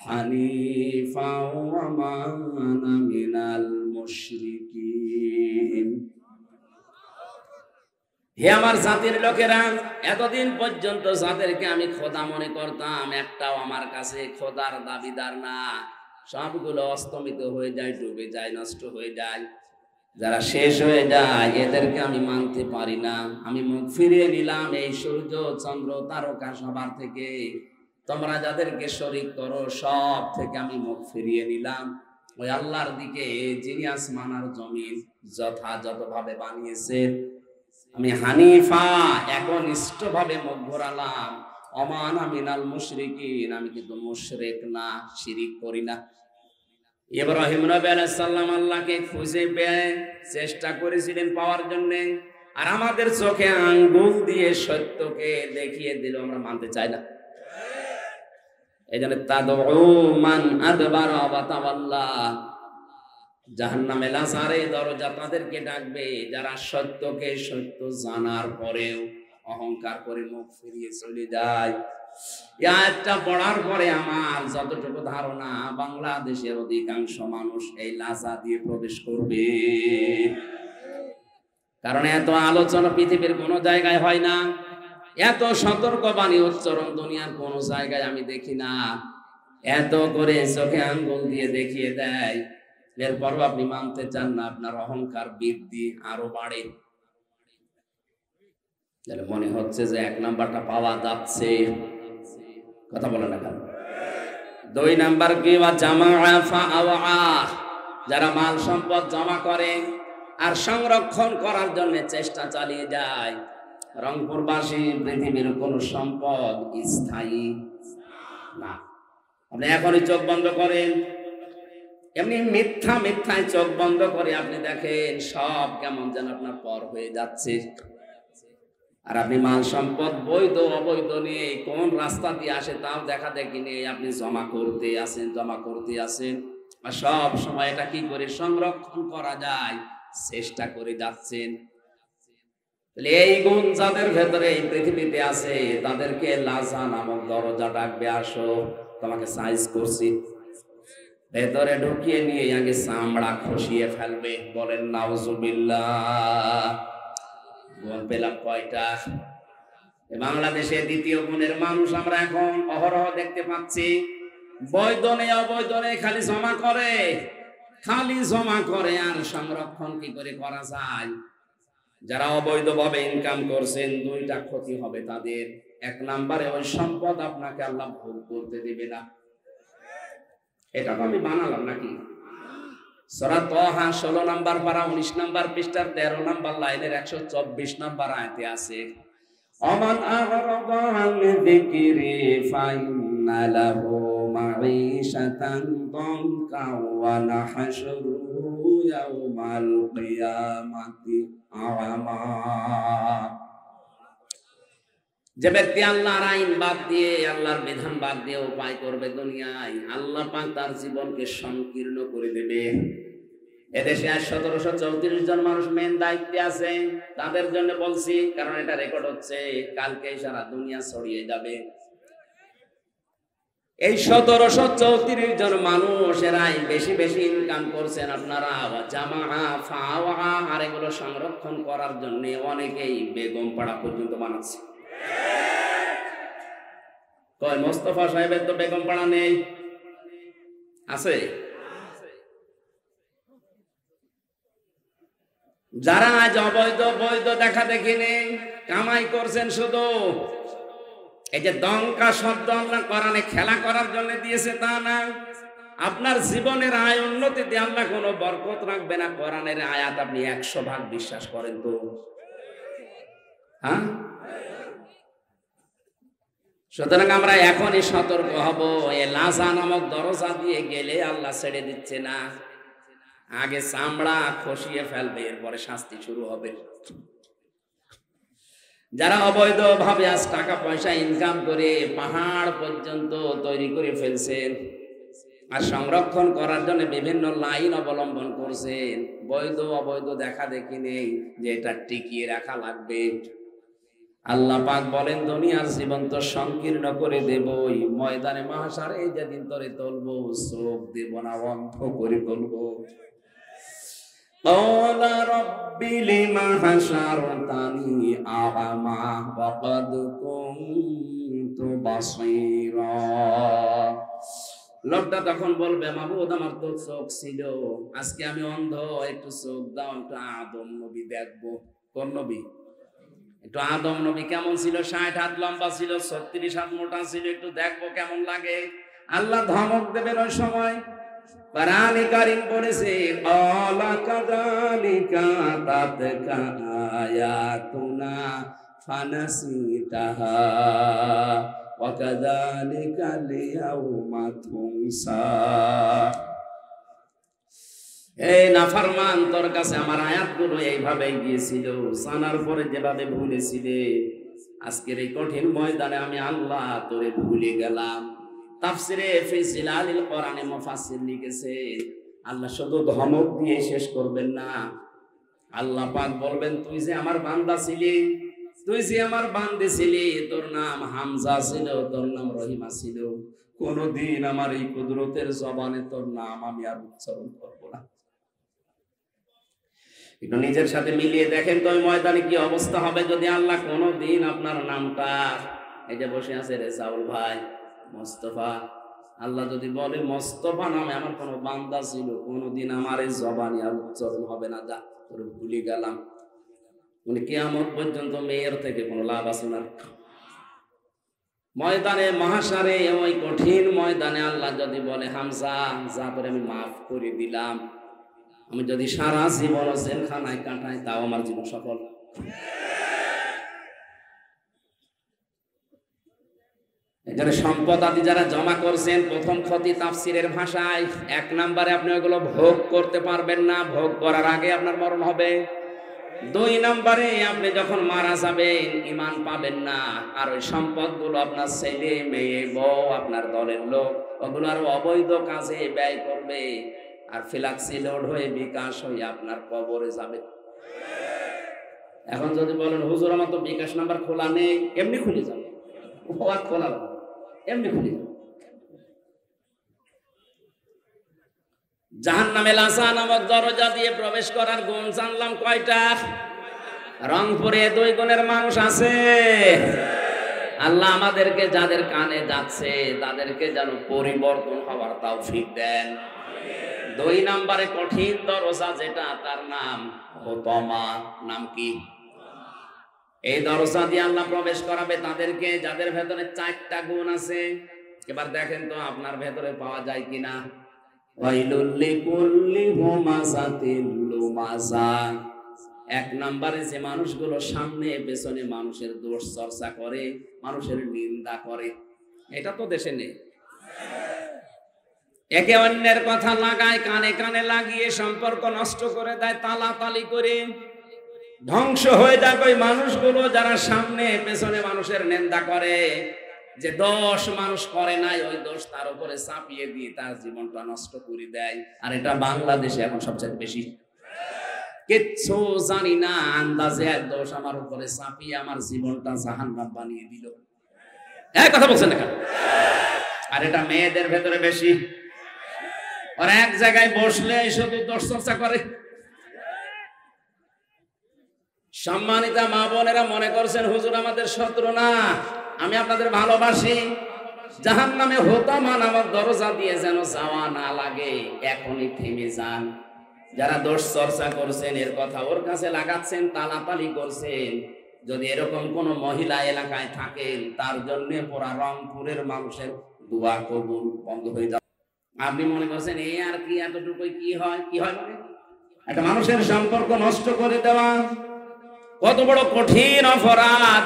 হানিফাও ওয়া মা আনা মিনাল মুশরিকিন। হে আমার জাতির লোকেরা, এতদিন পর্যন্ত যাদেরকে আমি খোদা মনে করতাম, একটাও আমার কাছে খোদার দাবিদার না। সবগুলো অস্তমিত হয়ে যায়, ডুবে যায়, নষ্ট হয়ে যায়। যারা শেষ হয়ে যায় এদেরকে আমি মানতে পারি না। আমি মুখ ফিরিয়ে নিলাম এই সূর্য, চন্দ্র, তারকা সবার থেকে। তোমরা যাদেরকে শরীক করো সব থেকে আমি মুখ ফিরিয়ে নিলাম ওই আল্লাহর দিকে, যিনি আসমান আর জমিন যথাযথভাবে বানিয়েছেন। আমি হানিফা, একনিষ্ঠভাবে মুখ ঘোরালাম। ওমানা মিনাল মুশরিকিন, আমি কিন্তু মুশরিক না, শিরিক করি না। ইব্রাহিম নবী আলাইহিস সালাম আল্লাহকে খুঁজে পেয়ে চেষ্টা করেছিলেন পাওয়ার জন্য, আর আমাদের চোখে আঙ্গুল দিয়ে সত্যকে দেখিয়ে দিল, আমরা মানতে চাই না। এই জন্য তাদউ মান আদবারা ওয়া তাওয়াল্লা, জাহান্নামে লাসারে দরজা তাদেরকে ডাকবে যারা সত্যকে সত্য জানার পরেও অহংকার করে মুখ ফিরিয়ে চলে যায়। এই আয়াতটা পড়ার পরে আমার যতটুকু ধারণা, বাংলাদেশের অধিকাংশ মানুষ এই লাসা দিয়ে প্রবেশ করবে। কারণ এত আলোচনা পৃথিবীর কোনো জায়গায় হয় না, এত সতর্কবাণী উচ্চারণ দুনিয়ার কোনো জায়গায় আমি দেখি না। এত করে চোখে আঙ্গুল দিয়ে দেখিয়ে দেয়, এরপরও আপনি মানতে চান না, আপনার অহংকার বৃদ্ধি আরো বাড়ে। মনে হচ্ছে যে 1 নাম্বারটা পাওয়া যাচ্ছে, কথা বলে না কেন? 2 নাম্বার কি? যারা মাল সম্পদ জমা করে আর সংরক্ষণ করার জন্য চেষ্টা চালিয়ে যায়। রংপুরবাসী, পৃথিবীর কোন সম্পদ স্থায়ী না। আপনি এখনই চোখ বন্ধ করেন, এমনি মিথ্যায় চোখ বন্ধ করে আপনি দেখেন সব কেমন যেন আপনার পর হয়ে যাচ্ছে। আর আপনি মাল সম্পদ বৈধ অবৈধ নিয়ে কোন রাস্তা দিয়ে আসে তাও দেখা দেখি নেই, আপনি জমা করতে আসেন। আর সব সময় এটা কি করে সংরক্ষণ করা যায় চেষ্টা করে যাচ্ছেন। এই গুণ যাদের ভেতরে এই পৃথিবীতে আছে, তাদেরকে লাজা নামক দরজা ডাকবে, আসো তোমাকে সাইজ করছি। ভেতরে ঢুকিয়ে নিয়ে আগে চামড়া খসিয়ে ফেলবে। বলেন নাউজুবিল্লাহ। গুণ পেলাম কয়টা? বাংলাদেশে 2য় গুণের মানুষ আমরা এখন অহরহ দেখতে পাচ্ছি। বৈধনে অবৈধনে খালি জমা করে আর সংরক্ষণ কি করে করা যায়। যারা অবৈধভাবে ইনকাম করছেন, 2টা ক্ষতি হবে তাদের। 1 নম্বরে ওই সম্পদ আপনাকে আল্লাহ ভোগ করতে দেবে না। এটা তো আমি বানালাম নাকি? সূরা তাহা 16 নম্বর পারা 19 নম্বর পৃষ্ঠার 13 নম্বর লাইনের 124 নম্বর আয়াতে আছে, অমান আরাদা আন যিকরি ফাইন্না লাহু মাঈশাতান দানকা ওয়া নাহশুরুহু ইয়াওমাল কিয়ামাতি আ'মা। যে ব্যক্তি আল্লাহর আইন বাদ দিয়ে, আল্লাহর বিধান বাদ দিয়ে উপায় করবে দুনিয়ায়, আল্লাহ পাক তার জীবনকে সংকীর্ণ করে দেবে। এদেশে 1734 জন মানুষ মেন দায়িত্বে আছে। তাদের জন্য বলছি, কারণ এটা রেকর্ড হচ্ছে, কালকে সারা দুনিয়া ছড়িয়ে যাবে। এই 1734 জন মানুষ, এরাই বেশি বেশি ইনকাম করছেন। আপনারা জামা ফাওয়া আর এগুলো সংরক্ষণ করার জন্য অনেকেই বেগম পাড়া পর্যন্ত বানাচ্ছে। কয় মোস্তফা সাহেবের তো বেগম পাড়া নেই, আছে? যারা আজ অবৈধ বৈধ দেখা দেখি নেই, কামাই করছেন শুধু, এই যে দঙ্কা শব্দ আল্লাহ কোরআনে খেলা করার জন্য দিয়েছে তা না। আপনার জীবনের আয় উন্নতিতে আল্লাহ কোনো বরকত রাখবে না। কোরআনের আয়াত আপনি 100 ভাগ বিশ্বাস করেন তো? হ্যাঁ, সুতরাং আমরা এখনই সতর্ক হব। এ লাজা নামক দরজা দিয়ে গেলে আল্লাহ ছেড়ে দিচ্ছে না, আগে চামড়া খসিয়ে ফেলবে, এরপরে শাস্তি শুরু হবে। যারা অবৈধ ভাবে আজ টাকা পয়সা ইনকাম করে পাহাড় পর্যন্ত তৈরি করে ফেলছেন আর সংরক্ষণ করার জন্য বিভিন্ন লাইন অবলম্বন করছেন, বৈধ অবৈধ দেখা দেখি নেই যে এটা টিকিয়ে রাখা লাগবে। আল্লাহ পাক বলেন, দুনিয়ার জীবন তো সংকীর্ণ করে দেবই, ময়দানে মাহশারে যেদিন তোরে তুলবো চোখ দেব না, অন্ধ করে তুলবো। قال رب لم حشرتني أعمى وقد كنت بصيرا। লোকটা তখন বলবে, মাবুদ আমার তো চোখ ছিল, আজকে আমি অন্ধ, একটু চোখ দাও, একটু আদম নবী দেখবো। কোন নবী? একটু আদম নবী কেমন ছিল? 60 হাত লম্বা ছিল, 36 হাত মোটা ছিল, একটু দেখবো কেমন লাগে। আল্লাহ ধমক দেবেন ওই সময়। কোরআনে কারীম পড়েছে, আলা কাযালিকা তাতকা আয়াতুনা ফানাসিতাহা ওয়া কাযালিকা লিয়াউমা তুনসা। এই নাফরমান, তোর কাছে আমার আয়াতগুলো এইভাবে গিয়েছিল, জানার পরে যেভাবে ভুলেছিলে, আজকের এই কঠিন ময়দানে আমি আল্লাহ তোরে ভুলে গেলাম। তাফসিরে ফি জিলালিল কোরআনে মুফাসসির লিখেছে, আল্লাহ শুধু ধমক দিয়ে শেষ করবেন না, আল্লাহ পাক বলবেন, তুই যে আমার বান্দা ছিলি, তুই যে আমার বান্দে ছিলি, তোর নাম হামজা ছিল, তোর নাম রহিমা ছিল, কোনদিন আমার এই কুদরতের জবানে তোর নাম আমি আর উচ্চারণ করব না। একটু নিজের সাথে মিলিয়ে দেখেন তো ওই ময়দানে কি অবস্থা হবে যদি আল্লাহ কোনদিন আপনার নামটা, এই যে বসে আছে রেজাউল ভাই, মোস্তফা, আল্লাহ যদি বলে মোস্তফা নামে আমার কোন বান্দা ছিল, কোনদিন আমার এই জবানে আর উচ্চারণ হবে না, যা তোর ভুলে গেলাম, উনি কিয়ামত পর্যন্ত মেয়ের থেকে কোনো লাভ আছে না। ময়দানে মাহশারে, ওই কঠিন ময়দানে আল্লাহ যদি বলে, হামজা যা করে আমি মাফ করে দিলাম, আমি যদি সারা জীবন জেলখানায় কাটাই তাও আমার জীবন সফল। এখানে সম্পদ আদি যারা জমা করছেন, প্রথম ক্ষতি তাফসিরের ভাষায়, 1 নম্বরে আপনি ওগুলো ভোগ করতে পারবেন না, ভোগ করার আগে আপনার মরণ হবে। 2 নম্বরে আপনি যখন মারা যাবেন ঈমান পাবেন না, আর ওই সম্পদগুলো আপনার ছেলে মেয়ে বউ আপনার দলের লোক ওগুলো আরো অবৈধ কাজে ব্যয় করবে, আর ফ্ল্যাক্সি লোড হয়ে বিকাশ হয়ে আপনার কবরে যাবে। এখন যদি বলেন, হুজুর আমার তো বিকাশ নাম্বার খোলা নেই, এমনি খুলে যাবে, খোলা এমনি খুলে যাবে। জাহান্নামে লাসা নামক দরজা দিয়ে প্রবেশ করার গুণ জানলাম কয়টা? রংপুরে 2 গুণের মানুষ আছে। আল্লাহ আমাদেরকে, যাদের কানে যাচ্ছে তাদেরকে যেন পরিবর্তন হওয়ার তৌফিক দেন। 2 নম্বরে কঠিন দরজা যেটা, তার নাম হুতমা। নাম কি? এই দরজা দিয়ে আল্লাহ প্রবেশ করাবে তাদেরকে যাদের ভেতরে 4টা গুণ আছে। এবার দেখেন তো আপনার ভেতরে পাওয়া যায় কিনা। ওয়াইলুল লিকুল্লি হুমাযাতিল লুমাযা। 1 নম্বরে যে মানুষগুলো সামনে পেছনে মানুষের দোষ চর্চা করে, মানুষের নিন্দা করে, এটা তো দেশে নেই। একে অন্যের কথা লাগায়, কানে কানে লাগিয়ে সম্পর্ক নষ্ট করে দেয়, তালাতালি করে ধ্বংস হয়ে যায় ওই মানুষগুলো যারা সামনে পেছনে মানুষের নিন্দা করে। যে দোষ মানুষ করে নাই, ওই দোষ তার উপরে চাপিয়ে দিয়ে তার জীবনটা নষ্ট করে দেয়। আর এটা বাংলাদেশে এখন সবচেয়ে বেশি। কিচ্ছু জানি না, আন্দাজে এক দোষ আমার উপরে চাপিয়ে আমার জীবনটা জাহান্নাম বানিয়ে দিল। এই কথা বলছেন না? আর এটা মেয়েদের ভেতরে বেশি। আর এক জায়গায় বসলে শুধু দোষ চর্চা করে। সম্মানিতা মা বোনেরা মনে করছেন হুজুর আমাদের শত্রু না, আমি আপনাদের ভালোবাসি। জাহান্নামে হোতামা নামক দরজা দিয়ে যেন যাওয়া না লাগে, এখনই থেমে যান। যারা দোষ চর্চা করছেন, এর কথা ওর কাছে লাগাচ্ছেন, তালাতালি করছেন, যদি এরকম কোন মহিলা এলাকায় থাকেন, তার জন্য পুরা রংপুরের মানুষের দোয়া কবুল বন্ধ হয়ে যাবে। আপনি মনে করছেন এই আর কি, এতটুকুই কি হয়? কি হয় মানে একটা মানুষের সম্পর্ক নষ্ট করে দেওয়া কত বড় কঠিন অপরাধ।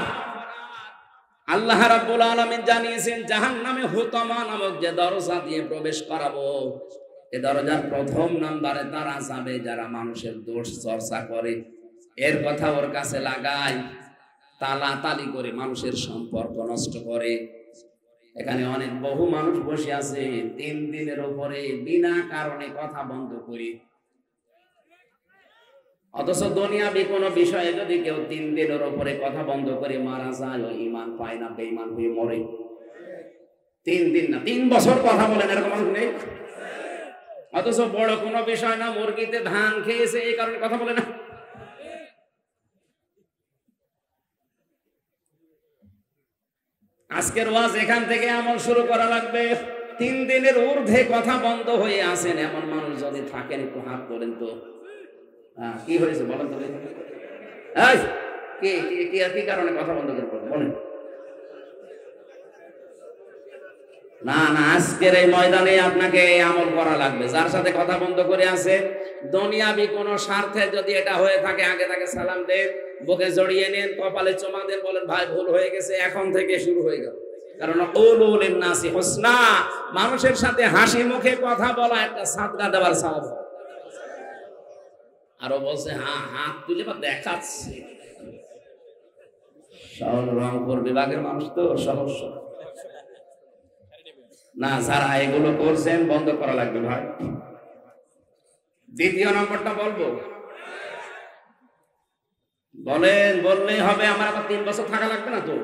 আল্লাহ রাব্বুল আলামিন জানিয়েছেন জাহান্নামে হুতামা নামক যে দরজা দিয়ে প্রবেশ করাবো, এই দরজার প্রথম নম্বরে তারা যাবে যারা মানুষের দোষ চর্চা করে, এর কথা ওর কাছে লাগায়, তালাতালি করে মানুষের সম্পর্ক নষ্ট করে। এখানে অনেক বহু মানুষ বসে আছে 3 দিনের উপরে বিনা কারণে কথা বন্ধ করে, অথচ দুনিয়াবি কোনো বিষয়ে যদি কেউ 3 দিনের উপরে কথা বন্ধ করে মারা যায়, ও ঈমান পায় না, বেঈমান হয়ে মরে। 3 দিন না, 3 বছর কথা বলেন এরকম মানুষ নেই। অথচ বড় কোনো বিষয় না, মুরগিতে ধান খেয়েছে এই কারণে কথা বলে না। আজকের ওয়াজ এখান থেকে আমল শুরু করা লাগবে। 3 দিনের ঊর্ধ্বে কথা বন্ধ হয়ে আছেন এমন মানুষ যদি থাকেন, একটু হাত তোলেন তো। কি হয়েছে বলেন তো? কি কারণে কথা বন্ধ করে বলেন? না না, আজকের এই ময়দানে আপনাকে আমল করা লাগবে। যার সাথে কথা বন্ধ করে আছে, দুনিয়াবি কোন স্বার্থে যদি এটা হয়ে থাকে, আগে তাকে সালাম দেন, বুকে জড়িয়ে নেন, কপালে চুমা দেন, বলেন ভাই ভুল হয়ে গেছে, এখন থেকে শুরু হয়ে গেল। কারণ কুলু লিন-নাসি হুসনা, মানুষের সাথে হাসি মুখে কথা বলা একটা সাদকা দেওয়ার সওয়াব। আরো বলছে হ্যাঁ, হাত তুলে বা দেখাচ্ছে। শহর রংপুর বিভাগের মানুষ তো সহজ না, যারা এগুলো করছেন বন্ধ করা লাগবে ভাই। দ্বিতীয় নম্বরটা বলবো, বলেন, বললেই হবে। আমার আবার 3 বছর থাকা লাগবে না তো।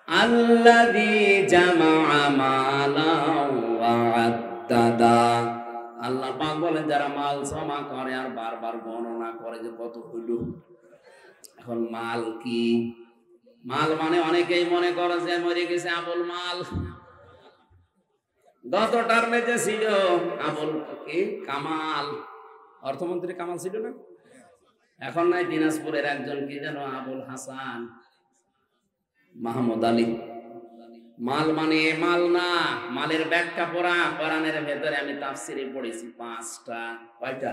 আল্লাযী জামাআ মালান ওয়া আদ্দাদা, আল্লাহ পাক বলেন যারা মাল জমা করে আর বারবার গণনা করে যে কত হইল। এখন মাল কি? মাল মানে অনেকেই মনে করে যে মরে গেছে আবুল মাল। গত টার্মে যে ছিল আবুল কি কামাল, অর্থমন্ত্রী কামাল ছিল না? এখন নাই দিনাজপুরের একজন কি যেন আবুল হাসান মাহমুদ আলী। মাল মানে মাল না, মালের ব্যাখ্যা পড়া কোরআনের ভেতরে আমি তাফসিরে পড়েছি 5টা। কয়টা?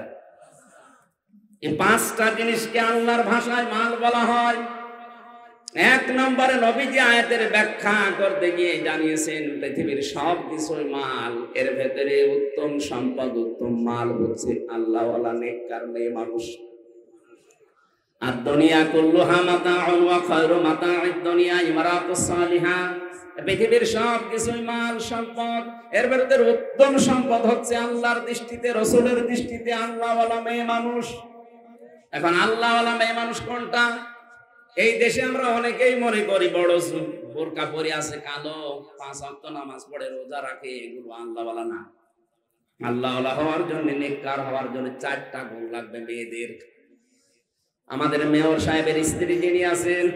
এই 5টা জিনিসকে আল্লাহর ভাষায় মাল বলা হয়। 1 নম্বরে নবীজি আয়াতের ব্যাখ্যা করতে গিয়ে জানিয়েছেন পৃথিবীর সব কিছুই মাল, এর ভেতরে উত্তম সম্পদ, উত্তম মাল হচ্ছে আল্লাহওয়ালা নেককার মেয়ে মানুষ। আর দুনিয়া কুল্লুহা মাতাউন ওয়া খায়রু মাতাউদ দুনিয়া ইমরাতুস সালিহা, পৃথিবীর সব কিছুই মাল সম্পদ, এর ভেতরে উত্তম সম্পদ হচ্ছে আল্লাহর দৃষ্টিতে, রাসূলের দৃষ্টিতে আল্লাহওয়ালা মেয়ে মানুষ। এখন আল্লাহওয়ালা মেয়ে মানুষ কোনটা? এই দেশে আমরা অনেকেই মনে করি বড় বোরকা পরে আছে, কালো, 5 ওয়াক্ত নামাজ পড়ে, রোজা রাখে, এগুলো আল্লাহওয়ালা না। আল্লাহওয়ালা হওয়ার জন্য, নেককার হওয়ার জন্য 4টা গুণ লাগবে মেয়েদের। আমাদের মেয়র সাহেবের স্ত্রী যিনি আছেন,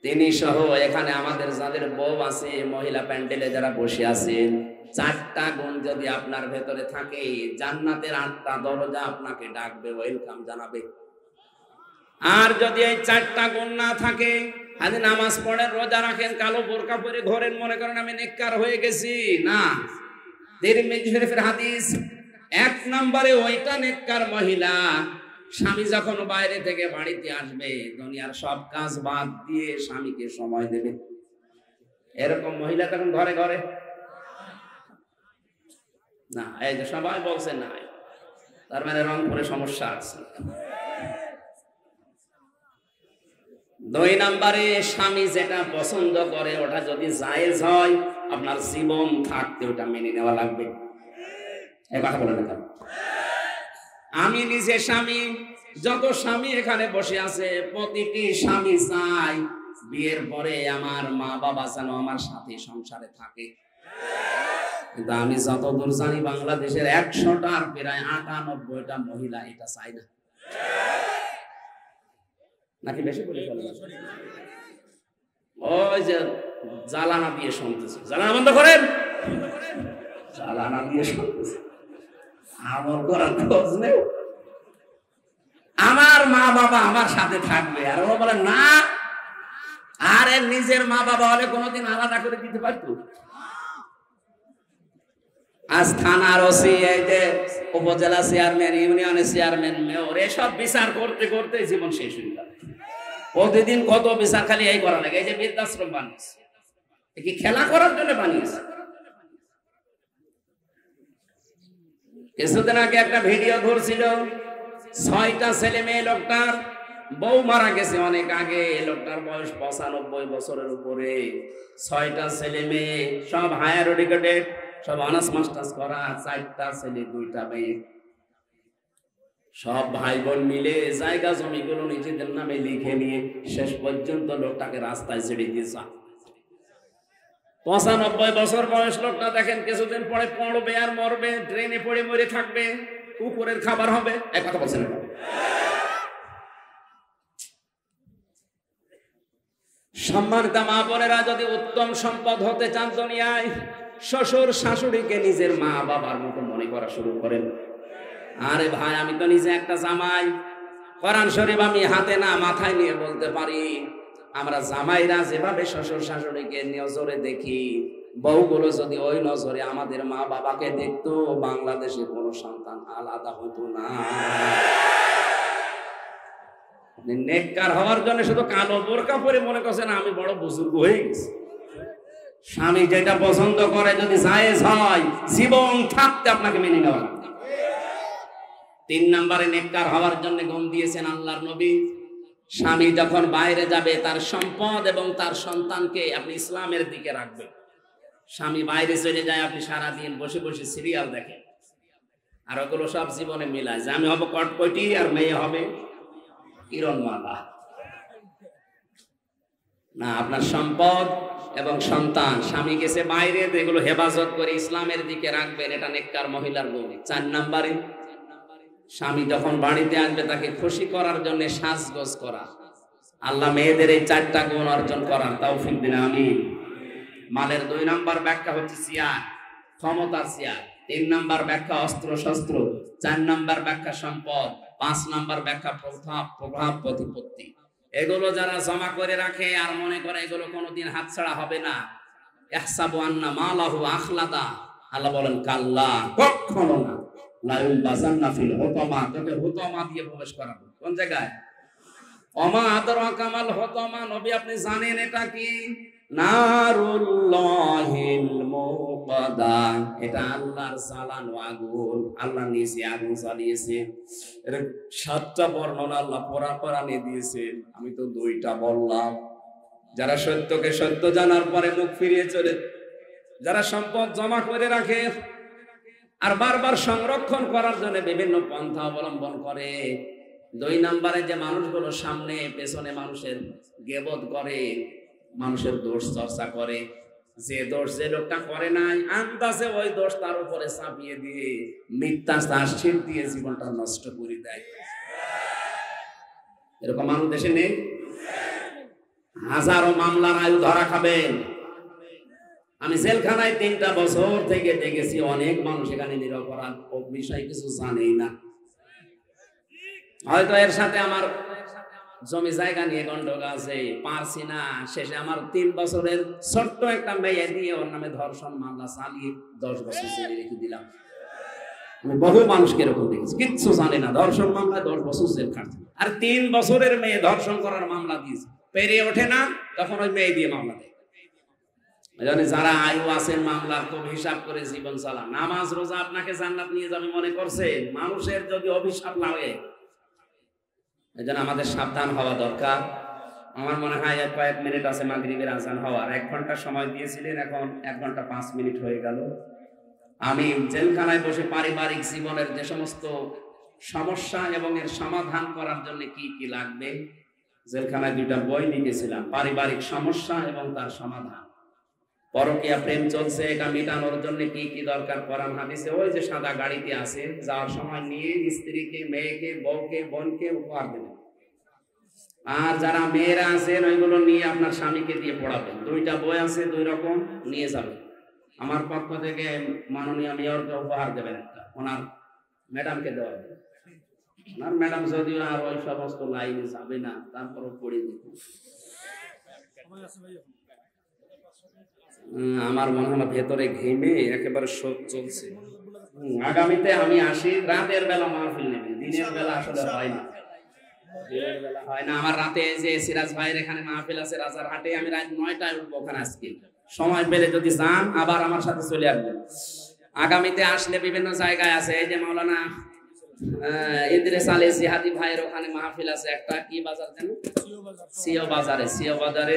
তিনি সহ এখানে আমাদের যাদের বউ আছে, মহিলা প্যান্ডেলে যারা বসে আছেন, 4টা গুণ যদি আপনার ভেতরে থাকে, জান্নাতের 8টা দরজা আপনাকে ডাকবে, ওয়েলকাম জানাবে। আর যদি এই 4টা গুণ না থাকে, আজ নামাজ পড়েন, রোজা রাখেন, কালো বোরকা পরে ঘোরেন, মনে করেন আমি নেককার হয়ে গেছি, না। তিরমিজি শরীফের হাদিস, 1 নম্বরে ওইটা নেককার মহিলা, স্বামী যখন বাইরে থেকে বাড়িতে আসবে, দুনিয়ার সব কাজ বাদ দিয়ে স্বামীকে সময় দেবে। এরকম মহিলা তখন ঘরে ঘরে না। এই যে সবাই বলছে না, তার মানে রংপুরে সমস্যা আছে। 2 নম্বরে স্বামী যেটা পছন্দ করে ওটা যদি জায়েজ হয়, আপনার জীবন থাকতে ওটা মেনে নেওয়া লাগবে। এই কথা বলে না, আমি নিজে স্বামী, যত স্বামী এখানে বসে আছে, প্রতিটি স্বামী চাই বিয়ের পরে আমার মা বাবা যেন আমার সাথে সংসারে থাকে। কিন্তু আমি যতদূর জানি বাংলাদেশের 100টার প্রায় 98টা মহিলা এটা চায় না। নাকি বেশি বলে ফেললাম? ওই যে জ্বালানা দিয়ে শুনতেছে, জ্বালানা বন্ধ করেন, জ্বালানা দিয়ে শুনতেছে, আমল করার খোঁজ নেই। আমার মা বাবা আমার সাথে থাকবে, আর ও বলে না, আরে নিজের মা বাবা হলে কোনোদিন আলাদা করে দিতে পারতো? আজ থানার ওসি, এই যে উপজেলা চেয়ারম্যান, ইউনিয়নের চেয়ারম্যান, মেয়র, এসব বিচার করতে করতে জীবন শেষ হয়ে যাবে। প্রতিদিন কত বিচার খালি এই করা লাগে। এই যে বৃদ্ধাশ্রম বানিয়েছে, কি খেলা করার জন্য বানিয়েছে? কিছুদিন আগে একটা ভিডিও ঘুরছিল, 6টা ছেলে মেয়ে, লোকটার বউ মারা গেছে অনেক আগে, লোকটার বয়স 95 বছরের উপরে, 6টা ছেলে মেয়ে, সব হায়ার এডুকেটেড, সব অনার্স মাস্টার্স করা, 4টা ছেলে 2টা মেয়ে, সব ভাই বোন মিলে জায়গা জমিগুলো নিজেদের নামে লিখে নিয়ে শেষ পর্যন্ত লোকটাকে রাস্তায় ছেড়ে দিয়েছে। 95 বছর বয়স লোকটা, দেখেন কিছুদিন পরে পড়বে আর মরবে, ট্রেনে পড়ে মরে থাকবে, কুকুরের খাবার হবে। এক কথা বলছেন, সম্মানিত মা বোনেরা, যদি উত্তম সম্পদ হতে চান দুনিয়ায়, শ্বশুর শাশুড়িকে নিজের মা বাবার মতো মনে করা শুরু করেন। আরে ভাই, আমি তো নিজে একটা জামাই, কোরআন শরীফ আমি হাতে না মাথায় নিয়ে বলতে পারি, আমরা জামাইরা যেভাবে শ্বশুর শাশুড়িকে নজরে দেখি, বউগুলো যদি ওই নজরে আমাদের মা বাবাকে দেখতো, বাংলাদেশে কোনো সন্তান আলাদা হতো না। নেককার হওয়ার জন্য শুধু কালো বোরকা পরে মনে করছেন আমি বড় বুজুর্গ হয়ে গেছি। স্বামী যেটা পছন্দ করে যদি জায়েজ হয়, জীবন থাকতে আপনাকে মেনে নেওয়া লাগবে। 3 নম্বরে নেককার হওয়ার জন্য গুণ দিয়েছেন আল্লাহর নবী, স্বামী যখন বাইরে যাবে তার সম্পদ এবং তার সন্তানকে আপনি ইসলামের দিকে রাখবেন। স্বামী বাইরে চলে যায়, আপনি সারাদিন বসে বসে সিরিয়াল দেখেন, আর ওগুলো সব জীবনে মিলায় যে আমি হব কটকটি আর মেয়ে হবে কিরণমালা। না, আপনার সম্পদ এবং সন্তান, স্বামী গেছে বাইরে, এগুলো হেফাজত করে ইসলামের দিকে রাখবেন, এটা নেককার মহিলার গুণ। 4 নম্বরে, স্বামী যখন বাড়িতে আসবে তাকে খুশি করার জন্য সাজগোজ করা। আল্লাহ মেয়েদের এই 4টা গুণ অর্জন করার তৌফিক দিন, আমিন। মালের 2 নম্বর ব্যাখ্যা হচ্ছে চেয়ার, ক্ষমতার চেয়ার। 3 নম্বর ব্যাখ্যা অস্ত্র শস্ত্র। 4 নম্বর ব্যাখ্যা সম্পদ। 5 নম্বর ব্যাখ্যা প্রভাব প্রতিপত্তি। এগুলো যারা জমা করে রাখে আর মনে করে এগুলো কোনোদিন হাতছাড়া হবে না, ইহসাবু আন্না মালাহু আখলাদা, আল্লাহ বলেন কাল্লা, কখনো না, লাউল বাজান্না ফিল হুতামা, তোকে হুতামা দিয়ে প্রবেশ করাবো। কোন জায়গায়? ওমা আদরাকা মাল হুতামা, নবী আপনি জানেন এটা কি? নারুল্লাহিল মুকাদা, এটা আল্লাহর জ্বালানো আগুন, আল্লাহ নিজে আগুন জ্বালিয়েছে। এর 7টা বর্ণনা আল্লাহ কোরআনে দিয়েছেন, আমি তো 2টা বললাম। যারা সত্যকে সত্য জানার পরে মুখ ফিরিয়ে চলে, যারা সম্পদ জমা করে রাখে আর বারবার সংরক্ষণ করার জন্য বিভিন্ন পন্থা অবলম্বন করে। 2 নম্বরে যে মানুষগুলো সামনে পেছনে মানুষের গীবত করে, মানুষের দোষ চর্চা করে, যে দোষ যে লোকটা করে নাই আন্দাজে ওই দোষ তার উপরে চাপিয়ে দিয়ে মিথ্যা চার্জশিট দিয়ে জীবনটা নষ্ট করে দেয়। এরকম মানুষ দেশে নেই? হাজারো মামলার আয়ু ধরা খাবেন। আমি জেলখানায় 3টা বছর থেকে দেখেছি, অনেক মানুষ এখানে নিরপরাধ, ও বিষয় কিছু জানেই না। হয়তো এর সাথে আমার জমি জায়গা নিয়ে গন্ডগোল আছে, পারছি না, শেষে আমার 3 বছরের ছোট্ট একটা মেয়ে দিয়ে ওর নামে ধর্ষণ মামলা চালিয়ে 10 বছর জেলে রেখে দিলাম। আমি বহু মানুষকে এরকম দেখেছি, কিচ্ছু জানে না, ধর্ষণ মামলায় 10 বছর জেল খাটছে। আর 3 বছরের মেয়ে ধর্ষণ করার মামলা দিয়েছে, পেরিয়ে ওঠে না, তখন ওই মেয়ে দিয়ে মামলা দেয়। যারা আয়ু আছেন মামলার, খুব হিসাব করে জীবন চালান। নামাজ রোজা আপনাকে জান্নাত নিয়ে যাবে মনে করছে, মানুষের যদি অভিশাপ লাগে, এজন্য আমাদের সাবধান হওয়া দরকার। আমার মনে হয় কয়েক মিনিট আছে মাগরিবের আজান হওয়ার, 1 ঘন্টা সময় দিয়েছিলেন, এখন 1 ঘন্টা 5 মিনিট হয়ে গেল। আমি জেলখানায় বসে পারিবারিক জীবনের যে সমস্ত সমস্যা এবং এর সমাধান করার জন্য কি কি লাগবে, জেলখানায় 2টা বই লিখেছিলাম, পারিবারিক সমস্যা এবং তার সমাধান। পরকীয়া প্রেম চলছে, এটা মেটানোর জন্য কি কি দরকার কোরআন হাদিসে ওই যে সাদা গাড়িতে আছে, যাওয়ার সময় নিয়ে স্ত্রীকে, মেয়েকে, বউকে, বোনকে উপহার দেবেন। আর যারা মেয়েরা আছেন ওইগুলো নিয়ে আপনার স্বামীকে দিয়ে পড়াবেন। 2টা বই আছে, 2 রকম নিয়ে যাবেন। আমার পক্ষ থেকে মাননীয় মেয়রকে উপহার দেবেন একটা, ওনার ম্যাডামকে দেওয়া হবে। ওনার ম্যাডাম যদিও আর ওই সমস্ত লাইনে যাবে না, তারপরও পড়িয়ে দিত। আমার মনে হয় ভেতরে ঘেমে একেবারে শোক চলছে। আগামীতে আমি আসি, রাতের বেলা মাহফিল নেবেন, দিনের বেলা আসলে হয় না, হয় না। আমার রাতে যে সিরাজ ভাইয়ের এখানে মাহফিল আছে রাজারহাটে, আমি রাত 9টায় উঠবো ওখানে। আজকে সময় পেলে যদি যান আবার আমার সাথে চলে আসবেন। আগামীতে আসলে বিভিন্ন জায়গায় আছে, এই যে মাওলানা ইদ্রিস আলী জিহাদি ভাইয়ের ওখানে মাহফিল আছে একটা, কি বাজার জানেন, সিও বাজারে